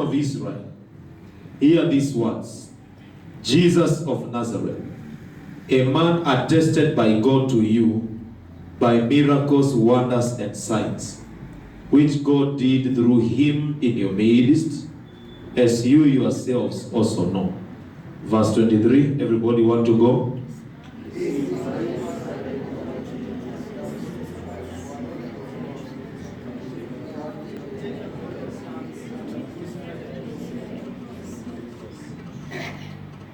of Israel, hear these words. Jesus of Nazareth, a man attested by God to you by miracles, wonders, and signs, which God did through him in your midst, as you yourselves also know. Verse 23, everybody want to go?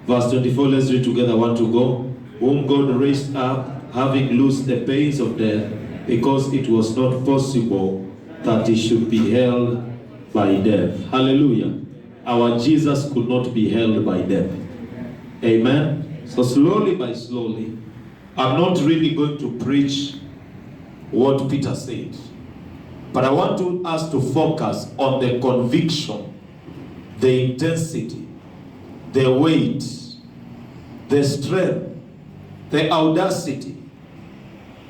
Verse 24, let's read together, want to go? Whom God raised up, having loosed the pains of death, because it was not possible that he should be held by death. Hallelujah. Our Jesus could not be held by death. Amen. So slowly by slowly, I'm not really going to preach what Peter said, but I want us to focus on the conviction, the intensity, the weight, the strength, the audacity,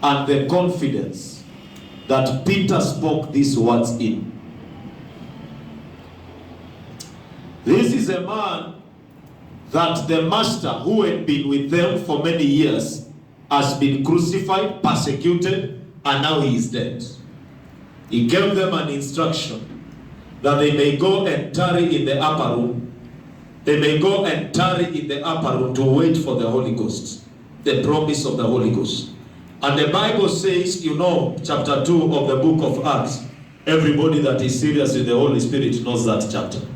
and the confidence that Peter spoke these words in. This is a man that the master who had been with them for many years has been crucified, persecuted, and now he is dead. He gave them an instruction that they may go and tarry in the upper room. They may go and tarry in the upper room to wait for the Holy Ghost, the promise of the Holy Ghost. And the Bible says, you know, chapter 2 of the book of Acts, everybody that is serious with the Holy Spirit knows that chapter.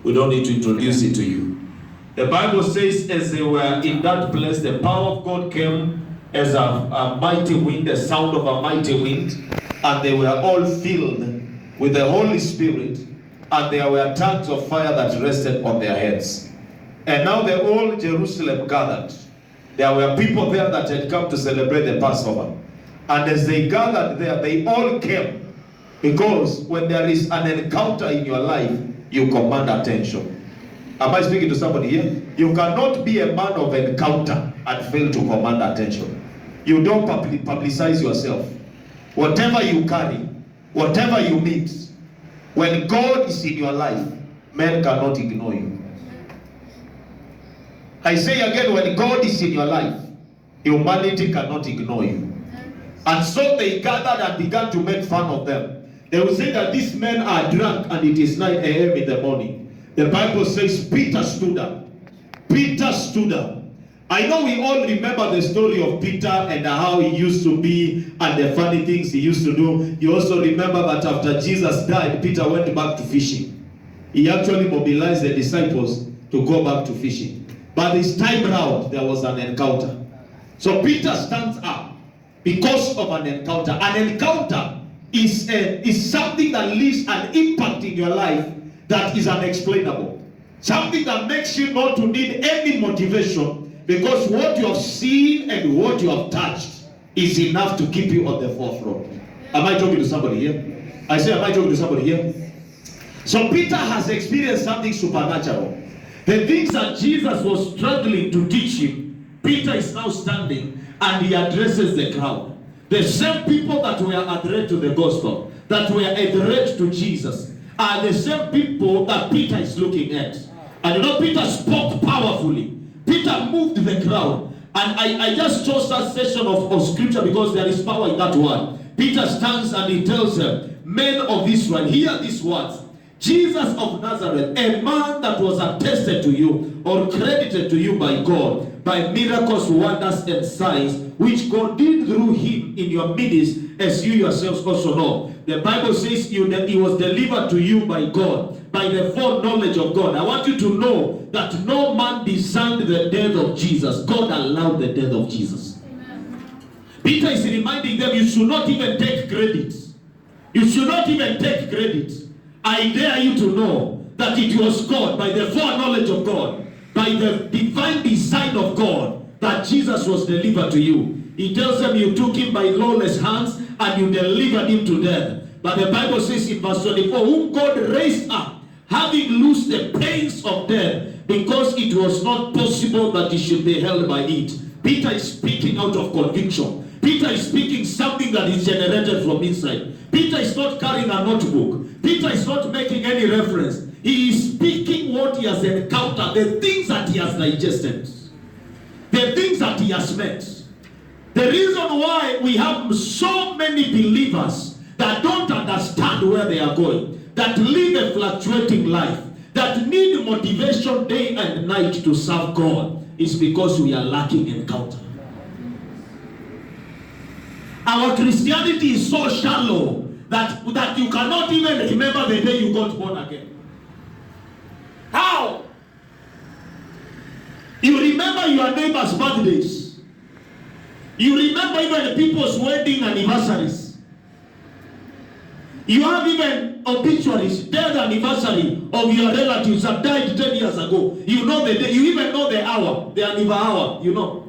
We don't need to introduce it to you. The Bible says, as they were in that place, the power of God came as a mighty wind, the sound of a mighty wind, and they were all filled with the Holy Spirit, and there were tongues of fire that rested on their heads. And now the whole Jerusalem gathered. There were people there that had come to celebrate the Passover. And as they gathered there, they all came. Because when there is an encounter in your life, you command attention. Am I speaking to somebody here? You cannot be a man of encounter and fail to command attention. You don't publicize yourself. Whatever you carry, whatever you meet, when God is in your life, men cannot ignore you. I say again, when God is in your life, humanity cannot ignore you. And so they gathered and began to make fun of them. They will say that these men are drunk and it is 9 a.m. in the morning. The Bible says Peter stood up. Peter stood up. I know we all remember the story of Peter and how he used to be and the funny things he used to do. You also remember that after Jesus died, Peter went back to fishing. He actually mobilized the disciples to go back to fishing. But this time round, there was an encounter. So Peter stands up because of an encounter. An encounter is something that leaves an impact in your life that is unexplainable. Something that makes you not to need any motivation, because what you have seen and what you have touched is enough to keep you on the forefront. Am I talking to somebody here? I say, am I talking to somebody here? So Peter has experienced something supernatural. The things that Jesus was struggling to teach him, Peter is now standing and he addresses the crowd. The same people that were adherent to the gospel, that were adherent to Jesus, are the same people that Peter is looking at. And you know, Peter spoke powerfully. Peter moved the crowd. And I just chose that session of scripture because there is power in that word. Peter stands and he tells them, men of Israel, hear these words. Jesus of Nazareth, a man that was attested to you or credited to you by God, by miracles, wonders, and signs, which God did through him in your midst, as you yourselves also know. The Bible says that he was delivered to you by God, by the foreknowledge of God. I want you to know that no man discerned the death of Jesus. God allowed the death of Jesus. Amen. Peter is reminding them, you should not even take credit. You should not even take credit. I dare you to know that it was God, by the foreknowledge of God, by the divine design of God, that Jesus was delivered to you. He tells them you took him by lawless hands and you delivered him to death. But the Bible says in verse 24, whom God raised up, having loosed the pains of death, because it was not possible that he should be held by it. Peter is speaking out of conviction. Peter is speaking something that is generated from inside. Peter is not carrying a notebook. Peter is not making any reference. He is has encountered, the things that he has digested, the things that he has met. The reason why we have so many believers that don't understand where they are going, that live a fluctuating life, that need motivation day and night to serve God, is because we are lacking encounter. Our Christianity is so shallow that you cannot even remember the day you got born again. How? You remember your neighbor's birthdays. You remember even people's wedding anniversaries. You have even obituaries, death anniversary of your relatives that died 10 years ago. You know the day, you even know the hour, the anniversary hour, you know.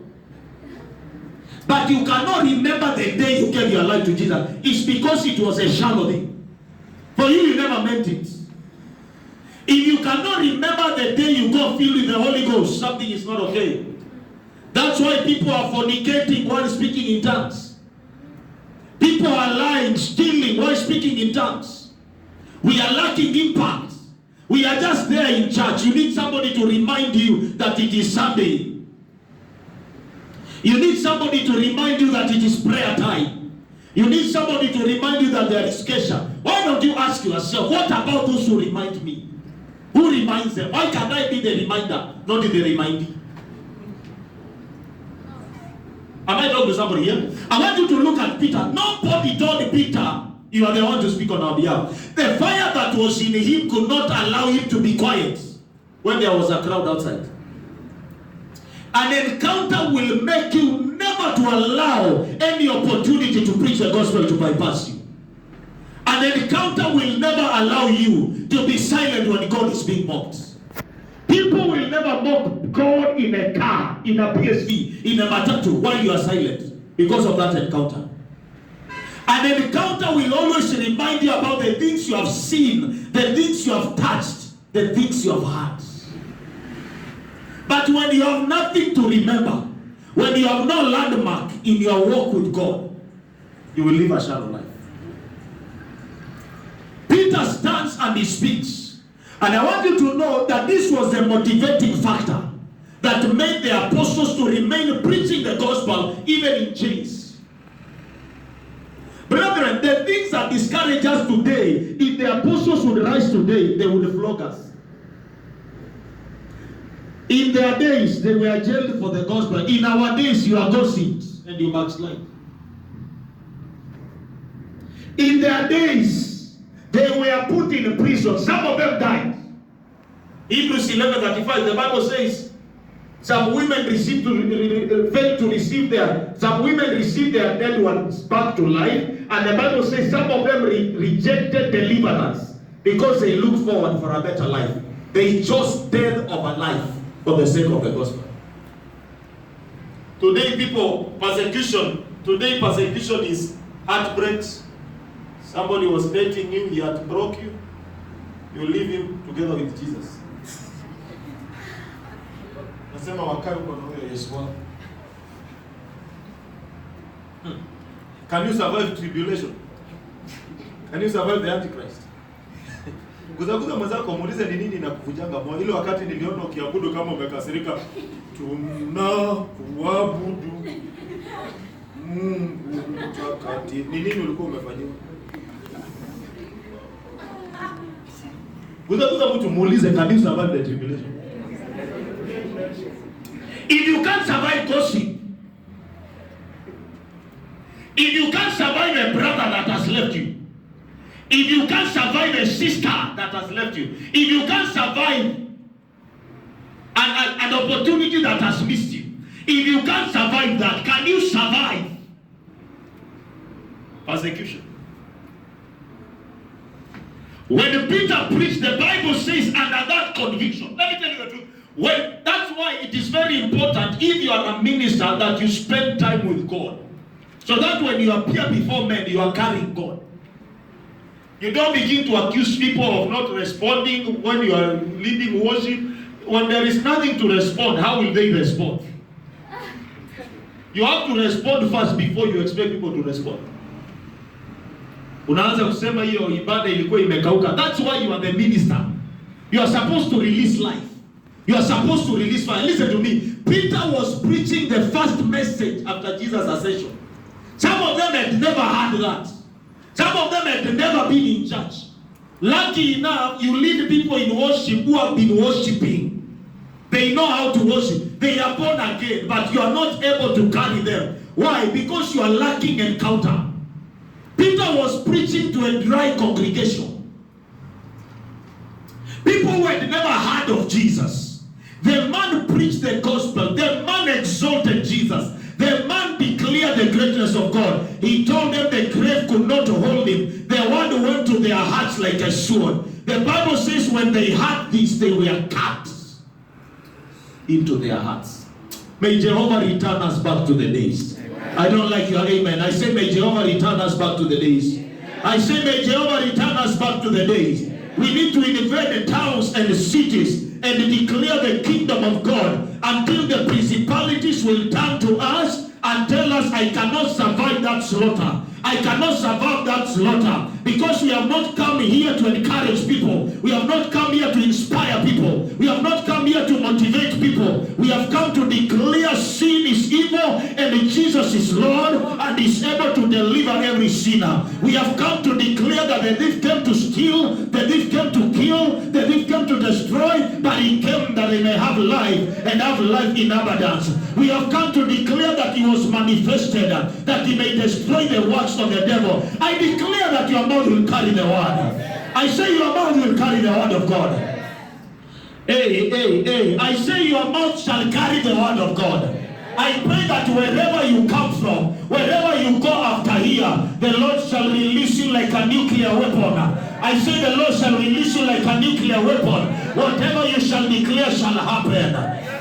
But you cannot remember the day you gave your life to Jesus. It's because it was a shallow thing. For you never meant it. If you cannot remember the day you got filled with the Holy Ghost, something is not okay. That's why people are fornicating while speaking in tongues. People are lying, stealing while speaking in tongues. We are lacking impact. We are just there in church. You need somebody to remind you that it is Sunday. You need somebody to remind you that it is prayer time. You need somebody to remind you that there is kesha. Why don't you ask yourself, what about those who remind me? Who reminds them? Why can't I be the reminder, not the remindee? Am I talking to somebody here? I want you to look at Peter. Nobody told Peter, you are the one to speak on our behalf. The fire that was in him could not allow him to be quiet when there was a crowd outside. An encounter will make you never to allow any opportunity to preach the gospel to bypass you. An encounter will never allow you to be silent when God is being mocked. People will never mock God in a car, in a PSV, in a matatu while you are silent because of that encounter. An encounter will always remind you about the things you have seen, the things you have touched, the things you have heard. But when you have nothing to remember, when you have no landmark in your walk with God, you will live a shallow life. Peter stands and he speaks. And I want you to know that this was the motivating factor that made the apostles to remain preaching the gospel even in chains. Brethren, the things that discourage us today, if the apostles would rise today, they would flog us. In their days, they were jailed for the gospel. In our days, you are gossiped and you backslide. In their days, they were put in prison. Some of them died. Hebrews 11:35, the Bible says, some women failed to receive some women received their dead ones back to life. And the Bible says some of them rejected deliverance because they looked forward for a better life. They chose death over life for the sake of the gospel. Today persecution is heartbreaks. Somebody was dating you, he had broke you. You leave him together with Jesus. Nasema wakae uko na huyo Yesu wako. Can you survive tribulation? Can you survive the Antichrist? Kuzakuza mwenzako muulize ni nini inakuvunjanga moyo. Ile wakati niliona ukiabudu kama umekasirika, tunakuabudu Mungu mtakatifu. Ni nini ulikuwa umefanyiwa? Kuzakuza mtu muulize, can you survive the tribulation? If you can't survive gossip, if you can't survive a brother that has left you, if you can't survive a sister that has left you, if you can't survive an opportunity that has missed you, if you can't survive that, can you survive persecution? When Peter preached, the Bible says under that conviction, let me tell you the truth. That's why it is very important, if you are a minister, that you spend time with God. So that when you appear before men, you are carrying God. You don't begin to accuse people of not responding when you are leading worship. When there is nothing to respond, how will they respond? You have to respond first before you expect people to respond. Unaanza kusema hiyo ibada ilikuwa imekauka. That's why you are the minister. You are supposed to release life. You are supposed to release fire. Listen to me. Peter was preaching the first message after Jesus' ascension. Some of them had never heard that. Some of them had never been in church. Lucky enough, you lead people in worship who have been worshiping. They know how to worship. They are born again, but you are not able to carry them. Why? Because you are lacking encounter. Peter was preaching to a dry congregation. People who had never heard of Jesus. The man preached the gospel. The man exalted Jesus. The man declared the greatness of God. He told them the grave could not hold him. The word went to their hearts like a sword. The Bible says when they heard this, they were cut into their hearts. May Jehovah return us back to the days. Amen. I don't like your amen. I say may Jehovah return us back to the days. Amen. I say may Jehovah return us back to the days. We need to invade the towns and the cities and declare the kingdom of God until the principalities will turn to us and tell us, I cannot survive that slaughter. I cannot survive that slaughter. Because we have not come here to encourage people. We have not come here to inspire people. We have not come here to motivate people. We have come to declare sin is evil and Jesus is Lord and is able to deliver every sinner. We have come to declare that the thief came to steal, the thief came to kill, the thief came to destroy, but he came that they may have life and have life in abundance. We have come to declare that he was manifested, that he may destroy the works of the devil. I declare that your mouth will carry the word. I say your mouth will carry the word of God. Hey. I say your mouth shall carry the word of God. I pray that wherever you come from, wherever you go after here, the Lord shall release you like a nuclear weapon. I say the Lord shall release you like a nuclear weapon. Whatever you shall declare shall happen.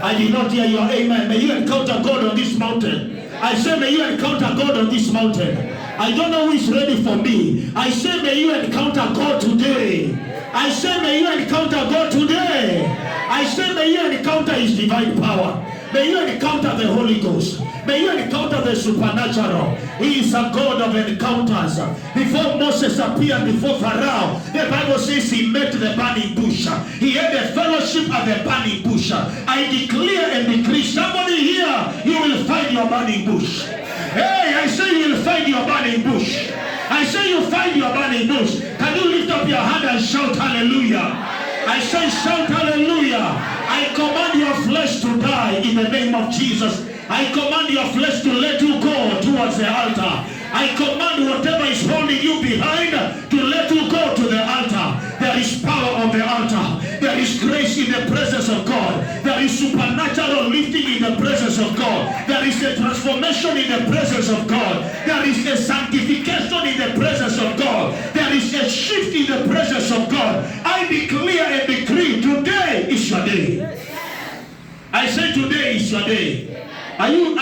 I did not hear your amen. May you encounter God on this mountain. I say may you encounter God on this mountain. I don't know who is ready for me. I say may you encounter God today. I say may you encounter God today. I say may you encounter His divine power. May you encounter the Holy Ghost. May you encounter the supernatural. He is a God of encounters. Before Moses appeared before Pharaoh, the Bible says he met the burning bush. He had a fellowship at the burning bush. I declare and decree, somebody here, you will find your burning bush. Hey, I say you will find your burning bush. I say you find your burning bush. Can you lift up your hand and shout hallelujah? I say shout hallelujah. I command your flesh to die in the name of Jesus. I command your flesh to let you go towards the altar. I command whatever is holding you behind to let you go to the altar. There is power on the altar. There is grace in the presence of God. There is supernatural lifting in the presence of God. There is a transformation in the presence of God. There is a sanctification in the presence of God. There is a shift in the presence of God. I declare and decree, today is your day. I say today is your day. Are you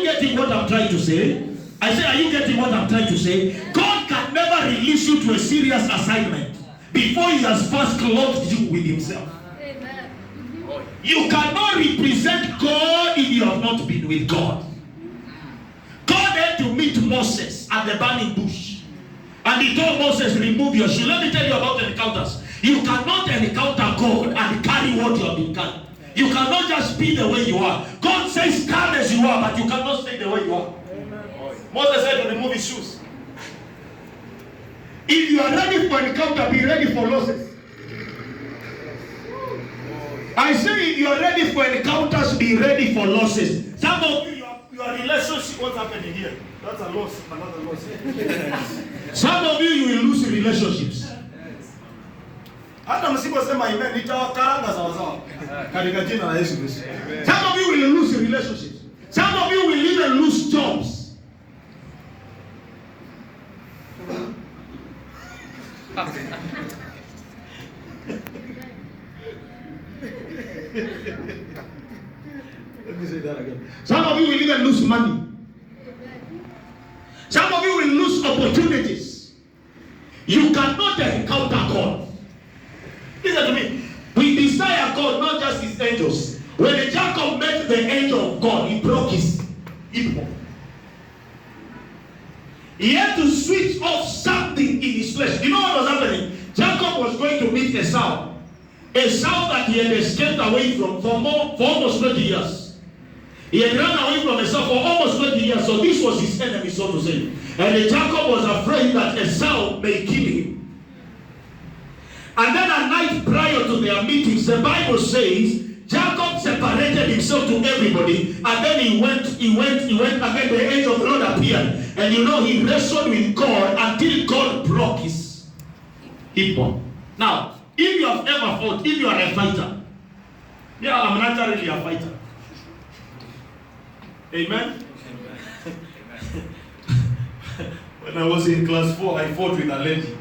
getting what I'm trying to say? I say, are you getting what I'm trying to say? God can never release you to a serious assignment before He has first clothed you with Himself. Amen. You cannot represent God if you have not been with God. God had to meet Moses at the burning bush. And He told Moses, remove your shoe. Let me tell you about encounters. You cannot encounter God and carry what you have been carrying. You cannot just be the way you are. God says come as you are, but you cannot stay the way you are. Moses said to remove his shoes. If you are ready for encounter, be ready for losses. I say if you are ready for encounters, be ready for losses. Some of you, your relationship, what's happening here? That's a loss, another loss. Some of you will lose relationships. Some of you will lose relationships. Some of you will even lose jobs. Let me say that again. Some of you will even lose money. Some of you will lose opportunities. You cannot encounter God. Listen to me. We desire God, not just His angels. When Jacob met the angel of God, he broke his hip. He had to switch off something in his flesh. You know what was happening? Jacob was going to meet Esau. Esau that he had escaped away from for almost 20 years. He had run away from Esau for almost 20 years, so this was his enemy, so to say. And Jacob was afraid that Esau may kill him. And then a night prior to their meetings, the Bible says, Jacob separated himself to everybody, and then he went, and then the angel of the Lord appeared. And you know, he wrestled with God until God broke his hip bone. Now, if you have ever fought, if you are a fighter, yeah, I'm naturally a fighter. Amen? When I was in class 4, I fought with a lady.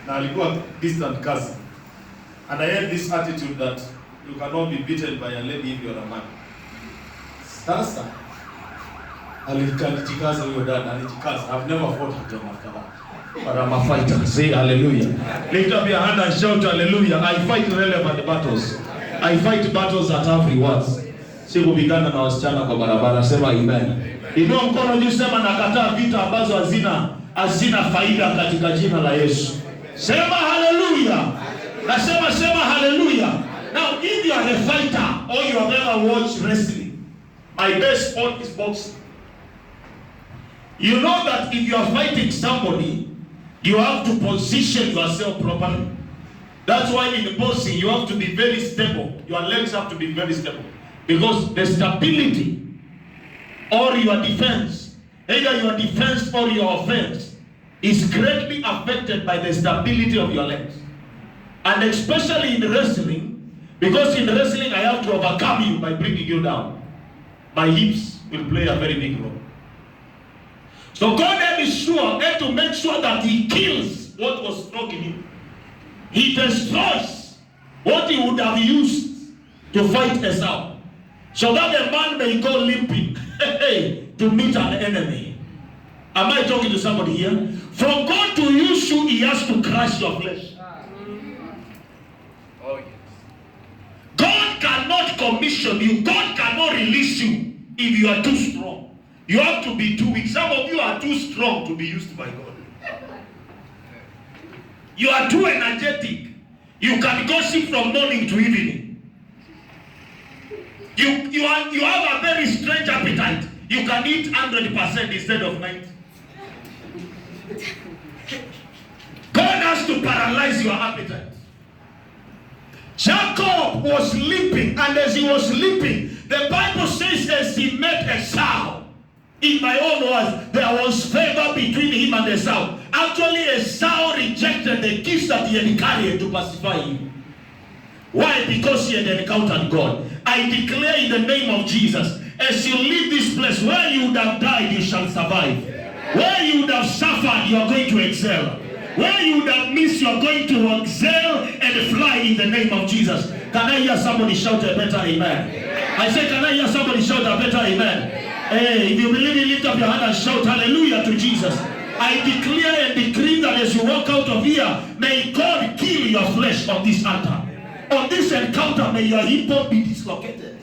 Now, alikuwa distant cousin. And I had this attitude that you cannot be beaten by a lady if you're a man. Sasa, alijikaza huyo dada, alijikaza. I've never fought again after that. But I'm a fighter. Say hallelujah. Lift up your hand and shout hallelujah. I fight relevant battles. I fight battles that have rewards. Sikupigana na wasichana kwa barabara. Sema amen. Inua mkono juu, sema nakataa vita ambazo hazina faida katika jina la Yesu. Sema hallelujah. Nasema hallelujah. Now, if you are a fighter or you have ever watched wrestling, my best sport is boxing. You know that if you are fighting somebody, you have to position yourself properly. That's why in boxing you have to be very stable. Your legs have to be very stable. Because the stability or your defense, either your defense or your offense, is greatly affected by the stability of your legs. And especially in wrestling, because in wrestling I have to overcome you by bringing you down. My hips will play a very big role. So God had to make sure that he kills what was stuck in him. He destroys what he would have used to fight Esau. So that the man may go limping to meet an enemy. Am I talking to somebody here? For God to use you, he has to crush your flesh. Oh, yes. God cannot commission you. God cannot release you if you are too strong. You have to be too weak. Some of you are too strong to be used by God. You are too energetic. You can gossip from morning to evening. You have a very strange appetite. You can eat 100% instead of 90%. God has to paralyze your appetite. Jacob was limping, and as he was limping, the Bible says as he met Esau, in my own words, there was favor between him and Esau. Actually, Esau rejected the gifts that he had carried to pacify him. Why? Because he had encountered God. I declare in the name of Jesus, as you leave this place, where you would have died, you shall survive. Where you would have suffered, you are going to excel. Where you would have missed, you are going to excel and fly in the name of Jesus. Can I hear somebody shout a better amen? I say, can I hear somebody shout a better amen? Hey, if you believe it, lift up your hand and shout hallelujah to Jesus. I declare and decree that as you walk out of here, may God kill your flesh on this altar. On this encounter, may your hip bone be dislocated.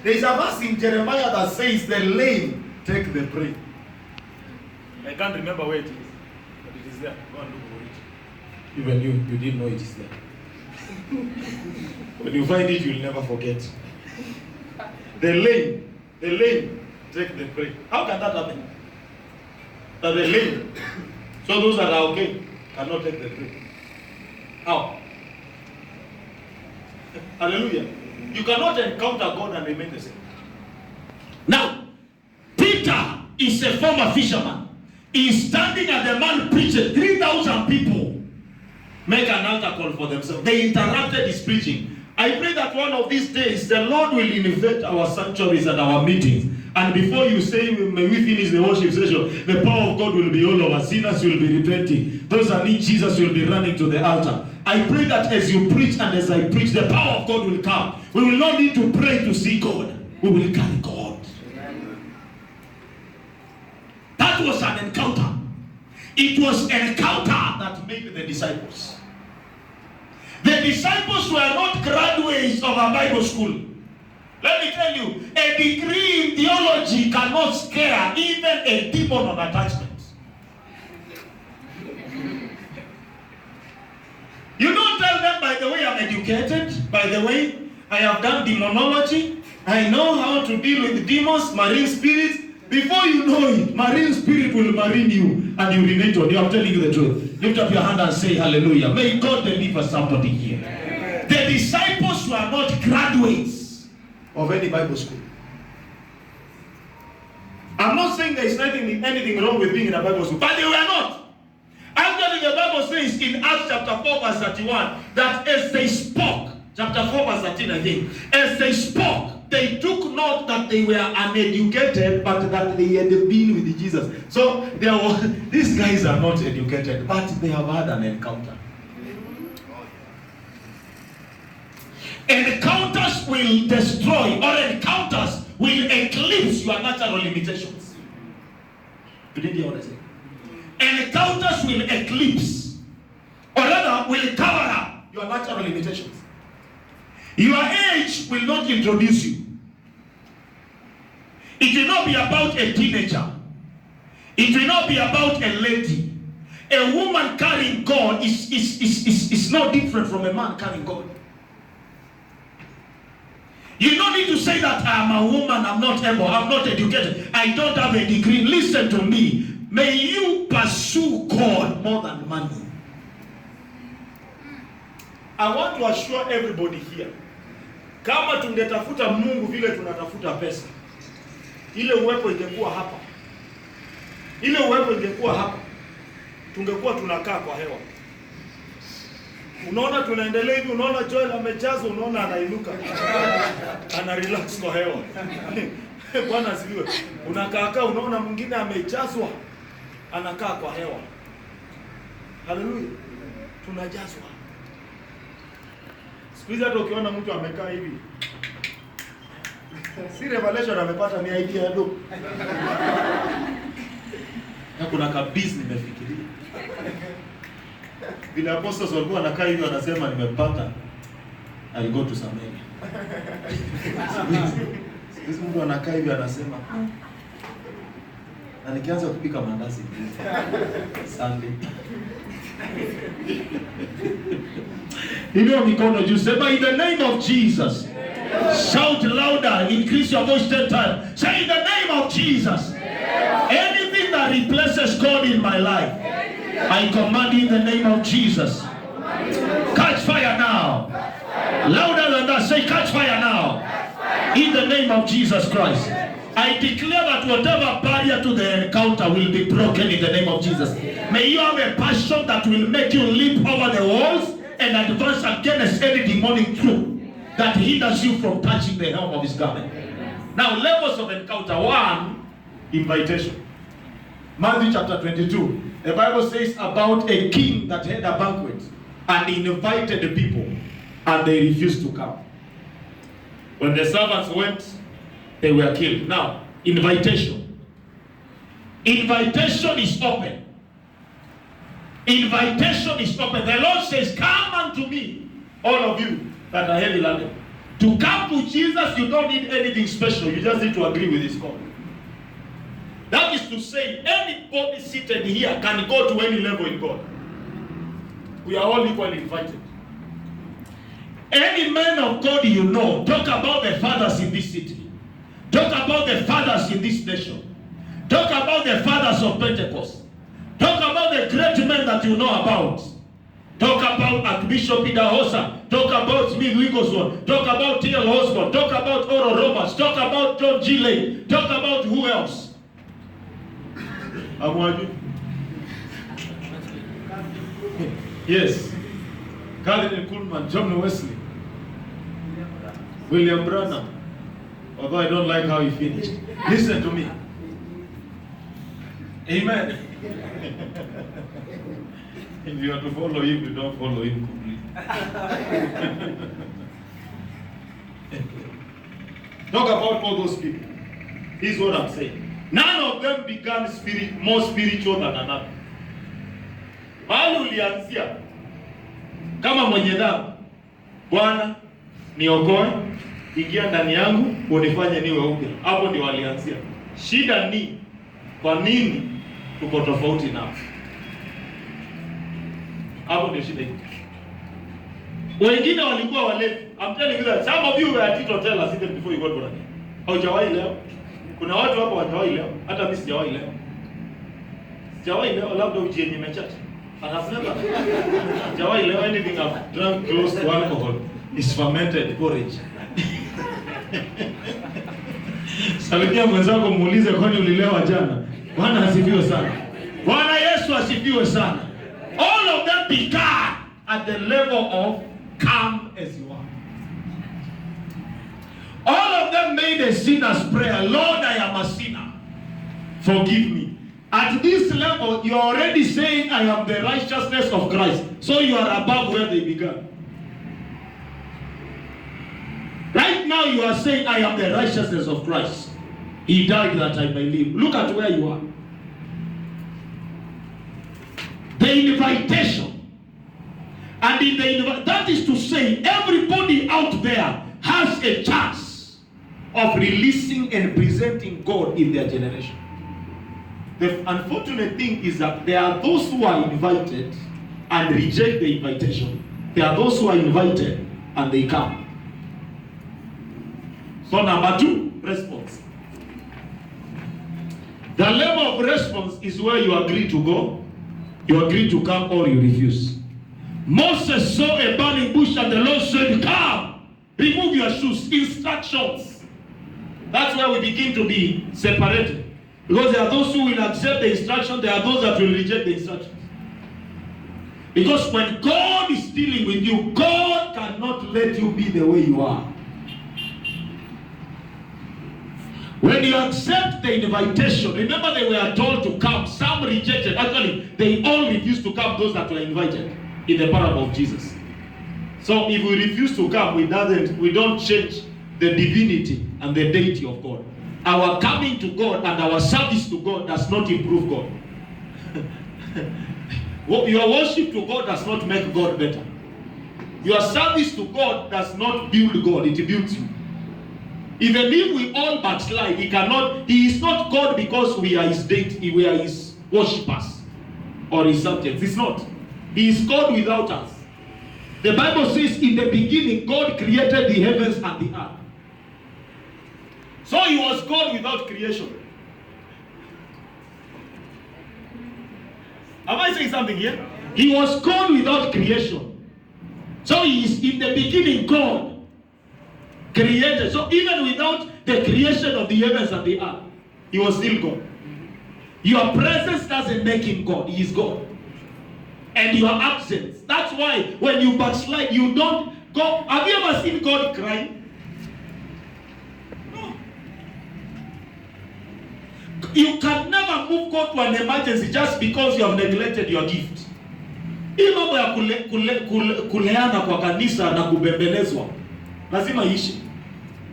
There is a verse in Jeremiah that says, the lame take the prey. I can't remember where it is, but it is there. Go and look for it. Even you didn't know it is there. When you find it, you'll never forget. The lame take the prey. How can that happen? That the lame, so those that are okay, cannot take the prey. How? Hallelujah. You cannot encounter God and remain the same. Now, Peter is a former fisherman. He is standing at the man preaching. 3,000 people make an altar call for themselves. They interrupted his preaching. I pray that one of these days the Lord will invade our sanctuaries and our meetings. And before you say, may we finish the worship session, the power of God will be all over. Sinners will be repenting. Those that need Jesus will be running to the altar. I pray that as you preach and as I preach, the power of God will come. We will not need to pray to see God. We will carry God. That was an encounter. It was an encounter that made the disciples. The disciples were not graduates of a Bible school. Let me tell you, a degree in theology cannot scare even a demon on attachment. You don't tell them, by the way, I'm educated. By the way, I have done demonology. I know how to deal with demons, marine spirits. Before you know it, marine spirit will marine you and you remain on you. I'm telling you the truth. Lift up your hand and say hallelujah. May God deliver somebody here. The disciples were not graduates of any Bible school. I'm not saying there is anything wrong with being in a Bible school, but they were not. Actually, the Bible says in Acts chapter 4 verse 31 that as they spoke, chapter 4 verse 13 I think, as they spoke, they took note that they were uneducated, but that they had been with Jesus. So these guys are not educated, but they have had an encounter. Encounters will destroy, or encounters will eclipse your natural limitations. You didn't hear what I said? Encounters will eclipse, or rather will cover up your natural limitations. Your age will not introduce you. It will not be about a teenager. It will not be about a lady. A woman carrying God is no different from a man carrying God. You don't need to say that I'm a woman, I'm not able, I'm not educated, I don't have a degree. Listen to me. May you pursue God more than money. I want to assure everybody here, kama tungetafuta Mungu vile tunatafuta pesa, ile uwepo ingekuwa hapa. Ile uwepo ingekuwa hapa, tungekuwa tunakaa kwa hewa. Unaona tunaendelea hivi, unaona Joel amejazwa, unaona anainuka. Ana relax kwa hewa. Bwana asifiwe. Unakaa unaona mwingine amejazwa, anakaa kwa hewa. Haleluya. Tunajazwa. Siku hizi hata ukiona mtu amekaa hivi, si revelation amepata, ni idea ya dogo. Na kuna kabisa nimefikiria. Vile apostles walikuwa wanakaa hivi wanasema nimepata, I go to Samaria. Sisi mtu anakaa hivi anasema na nikianza kupika mandazi Sunday. Inua mikono juu, sema in the name of Jesus. Shout louder, increase your voice 10 times. Say in the name of Jesus. Anything that replaces God in my life, I command in the name of Jesus. Catch fire now. Louder than that, say catch fire now. In the name of Jesus Christ. I declare that whatever barrier to the encounter will be broken in the name of Jesus. May you have a passion that will make you leap over the walls and advance against any demonic truth that hinders you from touching the hem of his garment. Now, levels of encounter. 1, invitation. Matthew chapter 22. The Bible says about a king that had a banquet and he invited the people and they refused to come. When the servants went, they were killed. Now, invitation. Invitation is open. Invitation is open. The Lord says, come unto me, all of you that are heavy laden. To come to Jesus, you don't need anything special. You just need to agree with his call. That is to say, anybody seated here can go to any level in God. We are all equally invited. Any man of God you know, talk about the fathers in this city. Talk about the fathers in this nation. Talk about the fathers of Pentecost. Talk about the great men that you know about. Talk about Archbishop Idahosa. Talk about Smith Wigglesworth. Talk about T.L. Osborne. Talk about Oral Roberts. Talk about John G. Lane. Talk about who else? Yes. Cardinal Kuhlman, John Wesley, William Branham. Although I don't like how he finished. Listen to me. Amen. If you are to follow him, you don't follow him completely. Talk about all those people. Here's what I'm saying. None of them become more spiritual than another. Mahali ulianzia kama mwenye dhambi, Bwana niokoe, ingia ndani yangu, unifanye niwe upya. Hapo ndio walianzia. Shida ni kwa nini tuko tofauti nao? Hapo ndio shida. Wengine walikuwa walevi. I'm telling you that some of you were at hotels even before you got born again. Haujawahi leo. Kuna watu hapo hawajawahi leo. Hata mimi sijawahi leo. Sijawahi leo, labda ujienye mechache. And I've never sijawahi leo anything I've drunk close to alcohol is fermented porridge. Salimia mwenzako muulize kwani ulilewa jana. Bwana asifiwe sana. Bwana Yesu asifiwe sana. All of them began at the level of come as you are. All of them made a sinner's prayer. Lord, I am a sinner. Forgive me. At this level, you are already saying, I am the righteousness of Christ. So you are above where they began. Right now, you are saying, I am the righteousness of Christ. He died that I may live. Look at where you are. The invitation. And in the that is to say, everybody out there has a chance of releasing and presenting God in their generation. The unfortunate thing is that there are those who are invited and reject the invitation. There are those who are invited and they come. So number 2, response. The level of response is where you agree to go, you agree to come, or you refuse. Moses saw a burning bush and the Lord said, come, remove your shoes. Instructions. That's where we begin to be separated. Because there are those who will accept the instruction, there are those that will reject the instructions. Because when God is dealing with you, God cannot let you be the way you are. When you accept the invitation, remember they were told to come, some rejected. Actually, they all refused to come, those that were invited in the parable of Jesus. So if we refuse to come, we don't change the divinity and the deity of God. Our coming to God and our service to God does not improve God. Your worship to God does not make God better. Your service to God does not build God, it builds you. Even if we all backslide, He is not God because we are His deity, we are His worshippers or His subjects. It's not. He is God without us. The Bible says in the beginning, God created the heavens and the earth. So He was God without creation. Am I saying something here? He was God without creation. So He is in the beginning God created. So even without the creation of the heavens and the earth, He was still God. Your presence doesn't make Him God. He is God. And your absence. That's why when you backslide, you don't go. Have you ever seen God cry? No. You can never move God to an emergency just because you have neglected your gift. Hii mambo ya kuleana kwa kanisa na kubembelezwa lazima ishi.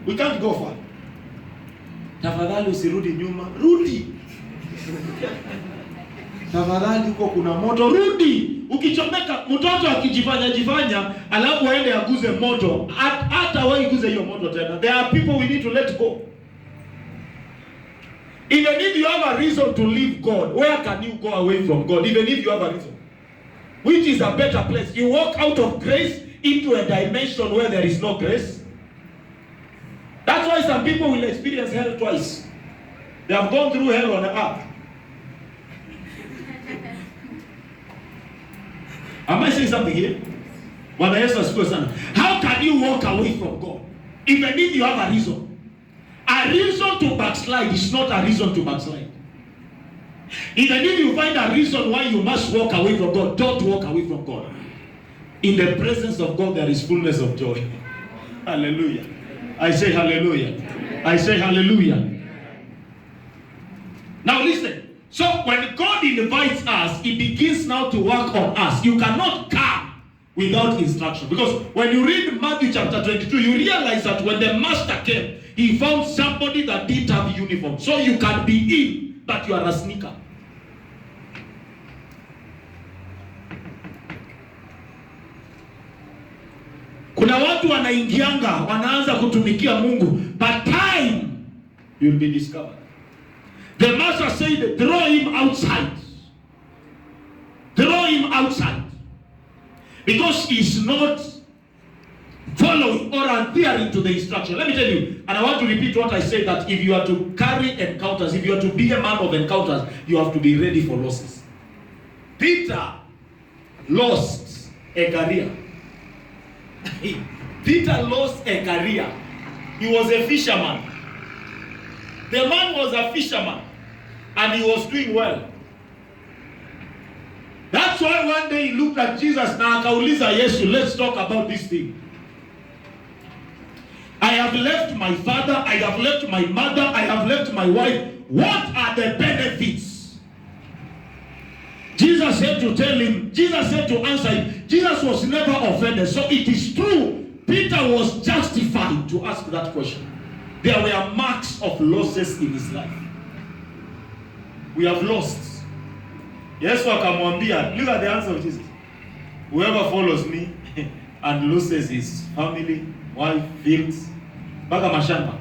We can't go far. Tafadhali usirudi nyuma. Rudi. Tafadhali huko kuna moto, rudi. Ukichomeka mtoto akijifanya alafu aende aguze moto, hata wewe iguze hiyo moto tena. There are people we need to let go. Even if you have a reason to leave God, where can you go away from God? Even if you have a reason. Which is a better place? You walk out of grace into a dimension where there is no grace. That's why some people will experience hell twice. They have gone through hell on earth. Am I saying something here? Bwana Yesu asifiwe sana. How can you walk away from God? Even if you have a reason. A reason to backslide is not a reason to backslide. Even if you find a reason why you must walk away from God, don't walk away from God. In the presence of God there is fullness of joy. Hallelujah. I say hallelujah. I say hallelujah. Now listen. So when God invites us, He begins now to work on us. You cannot come without instruction. Because when you read Matthew chapter 22, you realize that when the master came, he found somebody that didn't have a uniform. So you can be in, but you are a sneaker. Kuna watu wanaingianga, wanaanza kutumikia Mungu, but time you'll be discovered. The master said, throw him outside. Throw him outside. Because he's not following or adhering to the instruction. Let me tell you, and I want to repeat what I said, that if you are to carry encounters, if you are to be a man of encounters, you have to be ready for losses. Peter lost a career. Peter lost a career. He was a fisherman. The man was a fisherman, and he was doing well. That's why one day he looked at Jesus na akauliza Yesu, let's talk about this thing. I have left my father, I have left my mother, I have left my wife. What are the benefits? Jesus said to tell him, Jesus said to answer him, Jesus was never offended. So it is true, Peter was justified to ask that question. There were marks of losses in his life. We have lost. Yesu akamwambia, look at the answer of Jesus. Whoever follows me and loses his family, wife, fields, mpaka mashamba.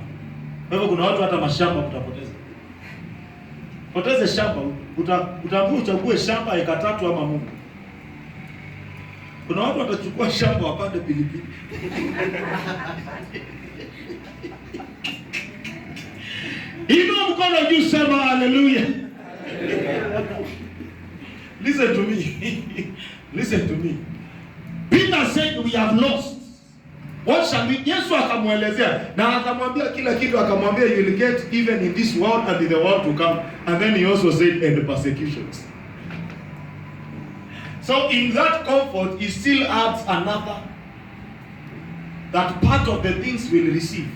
Kwa hivyo kuna watu hata mashamba mtapoteza. Poteze shamba, utaambiwa uchague shamba eka 3 ama Mungu. Kuna watu watachukua shamba wapande pilipili. Inua mkono juu, sema hallelujah. Listen to me. Listen to me. Peter said we have lost. What shall we? Yesu akamwelezea na akamwambia kila kitu, akamwambia you will get even in this world and in the world to come. And then he also said and the persecutions. So in that comfort he still adds another, that part of the things we'll receive.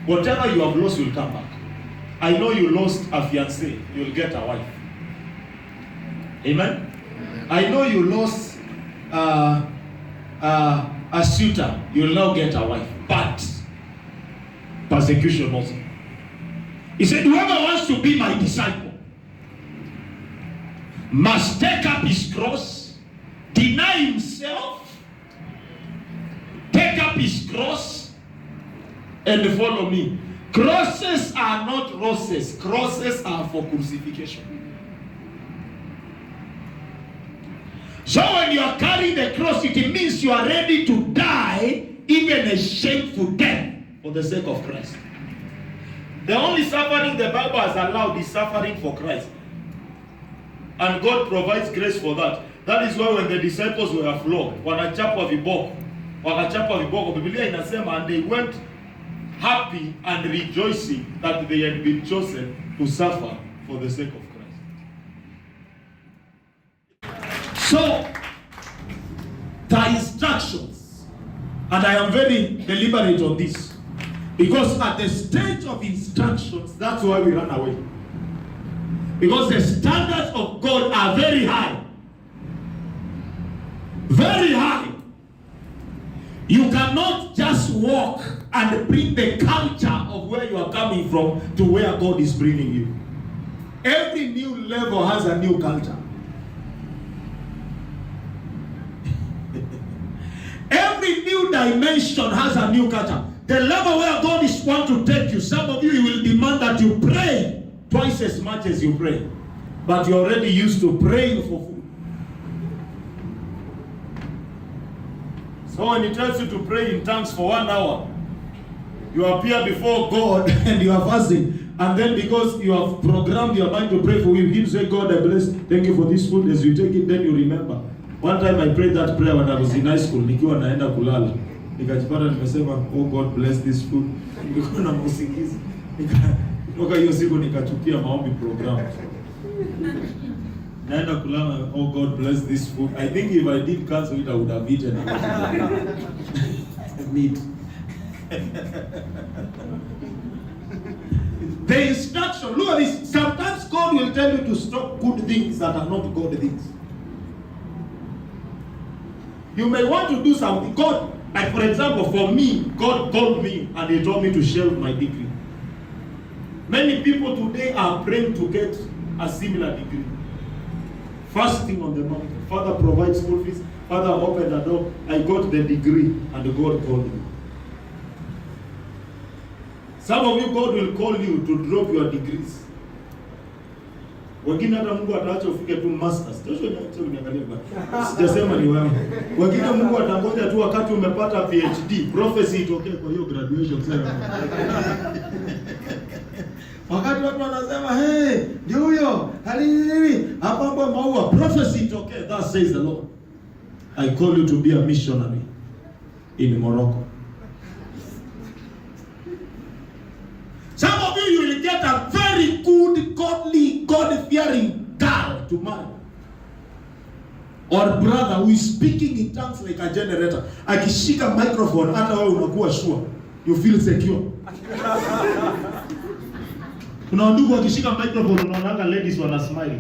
Whatever you have lost will come back. I know you lost a fiancé, you'll get a wife. Amen? I know you lost a suitor, you'll now get a wife. But persecution also. He said, whoever wants to be my disciple must take up his cross, deny himself, take up his cross, and follow me. Crosses are not roses. Crosses are for crucifixion. So when you are carrying the cross, it means you are ready to die, even a shameful death, for the sake of Christ. The only suffering the Bible has allowed is suffering for Christ. And God provides grace for that. That is why when the disciples were flogged, wakachapwa viboko, Biblia inasema, and they went happy and rejoicing that they had been chosen to suffer for the sake of Christ. So, the instructions, and I am very deliberate on this, because at the stage of instructions, that's why we run away. Because the standards of God are very high. Very high. You cannot just walk and bring the culture of where you are coming from to where God is bringing you. Every new level has a new culture. Every new dimension has a new culture. The level where God is want to take you, some of you, He will demand that you pray twice as much as you pray. But you're already used to praying for food. So when He tells you to pray in tongues for 1 hour, you appear before God and you are fasting. And then because you have programmed your mind to pray for Him, He say, God, I bless, thank you for this food. As you take it, then you remember. One time I prayed that prayer when I was in high school, nikiwa naenda kulala. Nikajipata nimesema, oh God, bless this food. Nilikuwa na usingizi. Toka hiyo siku nikachukia maombi program. Naenda kulala, oh God, bless this food. I think if I did cancel it, I would have eaten meat. The instruction, look at this. Sometimes God will tell you to stop good things that are not God things. You may want to do something. God, like for example, for me, God called me and He told me to shelve my degree. Many people today are praying to get a similar degree. Fasting on the mountain. Father provides school fees. Father opened the door. I got the degree and God called me. Some of you, God will call you to drop your degrees. Wengine hata Mungu ataacha ufike tu masters. Joshua niangalie bwana. Sijasema ni wewe. Wengine Mungu atangoja tu wakati umepata PhD, prophecy itokee kwa hiyo graduation ceremony. Wakati watu wanasema, "Hey, ndio huyo, halili, hapa hapa maua, prophecy itokee." That says the Lord. I call you to be a missionary in Morocco. Some of you will get a very good, godly, God-fearing girl to marry. Or brother who is speaking in tongues like a generator. Akishika microphone, hata wewe unakuwa sure. You feel secure. Kuna ndugu wakishika microphone, unaona ladies wana smile.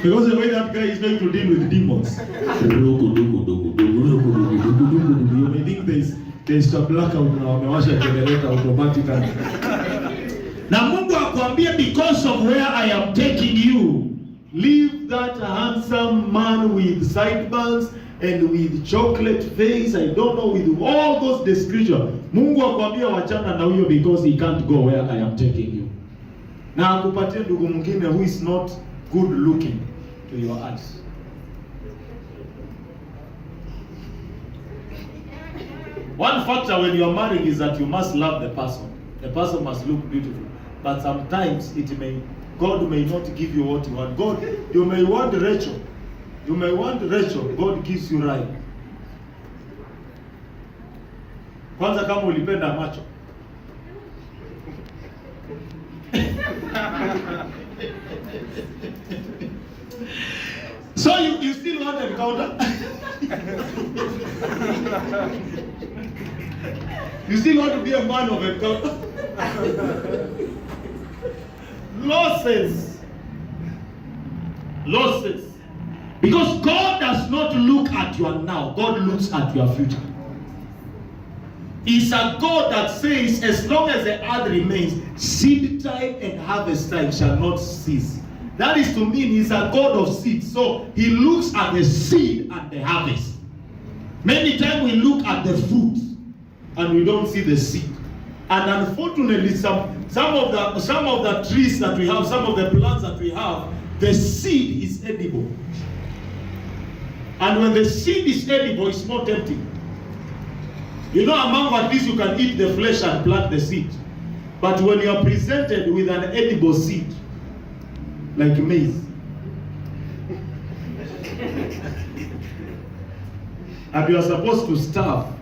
Because the way that guy is going to deal with demons. You may think there's a blackout na wamewasha generator automatically. Na Mungu akwambia, because of where I am taking you, leave that handsome man with sideburns and with chocolate face, I don't know, with all those descriptions. Mungu akwambia wachana na huyo because he can't go where I am taking you. Na akupatie ndugu mwingine who is not good looking to your eyes. One factor when you are marrying is that you must love the person. The person must look beautiful. But sometimes God may not give you what you want. God, you may want Rachel. You may want Rachel. God gives you right. Kwanza kama ulipenda macho. So you still want an encounter? You still want to be a man of encounter? Losses. Because God does not look at your now. God looks at your future. He's a God that says, as long as the earth remains, seed time and harvest time shall not cease. That is to mean he's a God of seeds. So he looks at the seed and the harvest. Many times we look at the fruit and we don't see the seed. And unfortunately, some of the trees that we have, some of the plants that we have, the seed is edible. And when the seed is edible, it's not tempting. You know, among at least you can eat the flesh and plant the seed. But when you are presented with an edible seed, like maize, and you are supposed to starve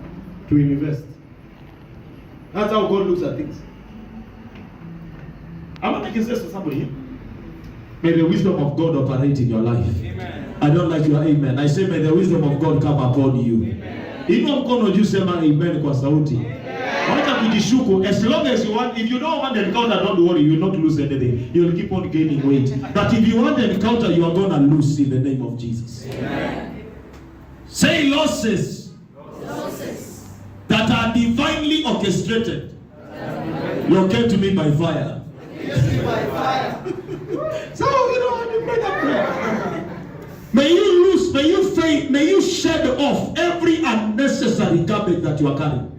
to invest. That's how God looks at things. I'm not making sense to somebody here. May the wisdom of God operate in your life. Amen. I don't like your amen. I say may the wisdom of God come upon you. Amen. Inua mkono juu, sema amen kwa sauti. Wacha kujishuku. As long as you want, if you don't want the encounter, don't worry, you will not lose anything. You will keep on gaining weight. But if you want the encounter, you are going to lose in the name of Jesus. Amen. Say losses. That are divinely orchestrated. Locate to me by fire. So you know how to pray that prayer. May you lose, may you faint, may you shed off every unnecessary garbage that you are carrying.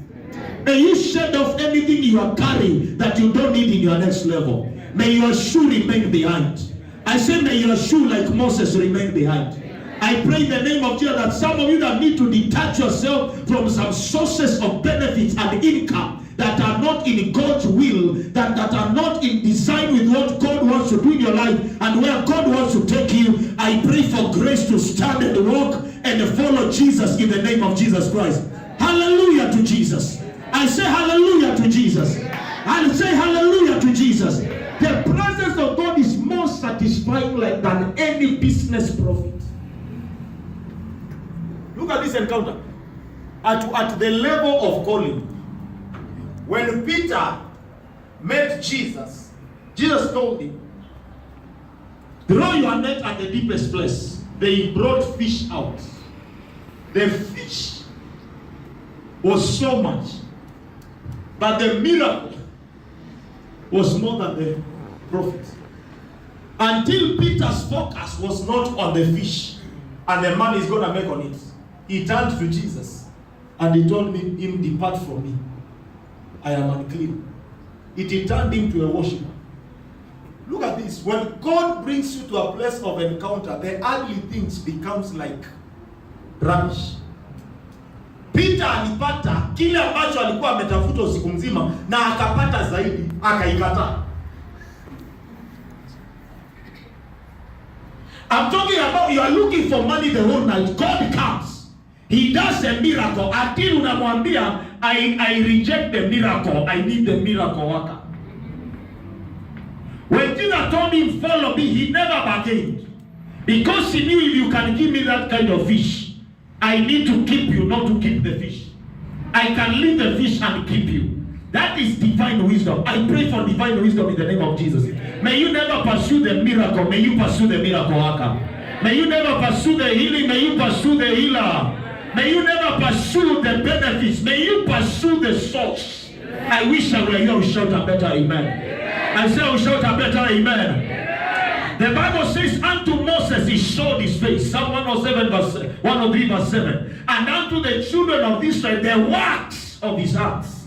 May you shed off anything you are carrying that you don't need in your next level. May your shoe remain behind. I say may your shoe like Moses remain behind. I pray in the name of Jesus that some of you that need to detach yourself from some sources of benefits and income that are not in God's will, that are not in design with what God wants to do in your life and where God wants to take you. I pray for grace to stand and walk and follow Jesus in the name of Jesus Christ. Hallelujah to Jesus. I say hallelujah to Jesus. I say hallelujah to Jesus. The presence of God is more satisfying than any business profit. Look at this encounter. At the level of calling. When Peter met Jesus, Jesus told him, throw your net at the deepest place. They brought fish out. The fish was so much, but the miracle was more than the profit. Until Peter's focus was not on the fish and the money he's going to make on it, he turned to Jesus and he told him, depart from me. I am unclean. It turned him to a worshiper. Look at this. When God brings you to a place of encounter, the earthly things becomes like rubbish. Peter alipata kile ambacho alikuwa ametafuta usiku mzima na akapata zaidi, akaikataa. I'm talking about you are looking for money the whole night. God comes. He does a miracle. Until unamwambia, I reject the miracle. I need the miracle worker. When Jesus told him, follow me, he never bargained. Because he knew if you can give me that kind of fish, I need to keep you, not to keep the fish. I can leave the fish and keep you. That is divine wisdom. I pray for divine wisdom in the name of Jesus. May you never pursue the miracle. May you pursue the miracle worker. May you never pursue the healing. May you pursue the healer. May you never pursue the benefits. May you pursue the source. I wish I were here to shout a better amen. I say I will shout a better amen. The Bible says, unto Moses he showed his face. Psalm 103 verse 7. And unto the children of Israel the works of his hands.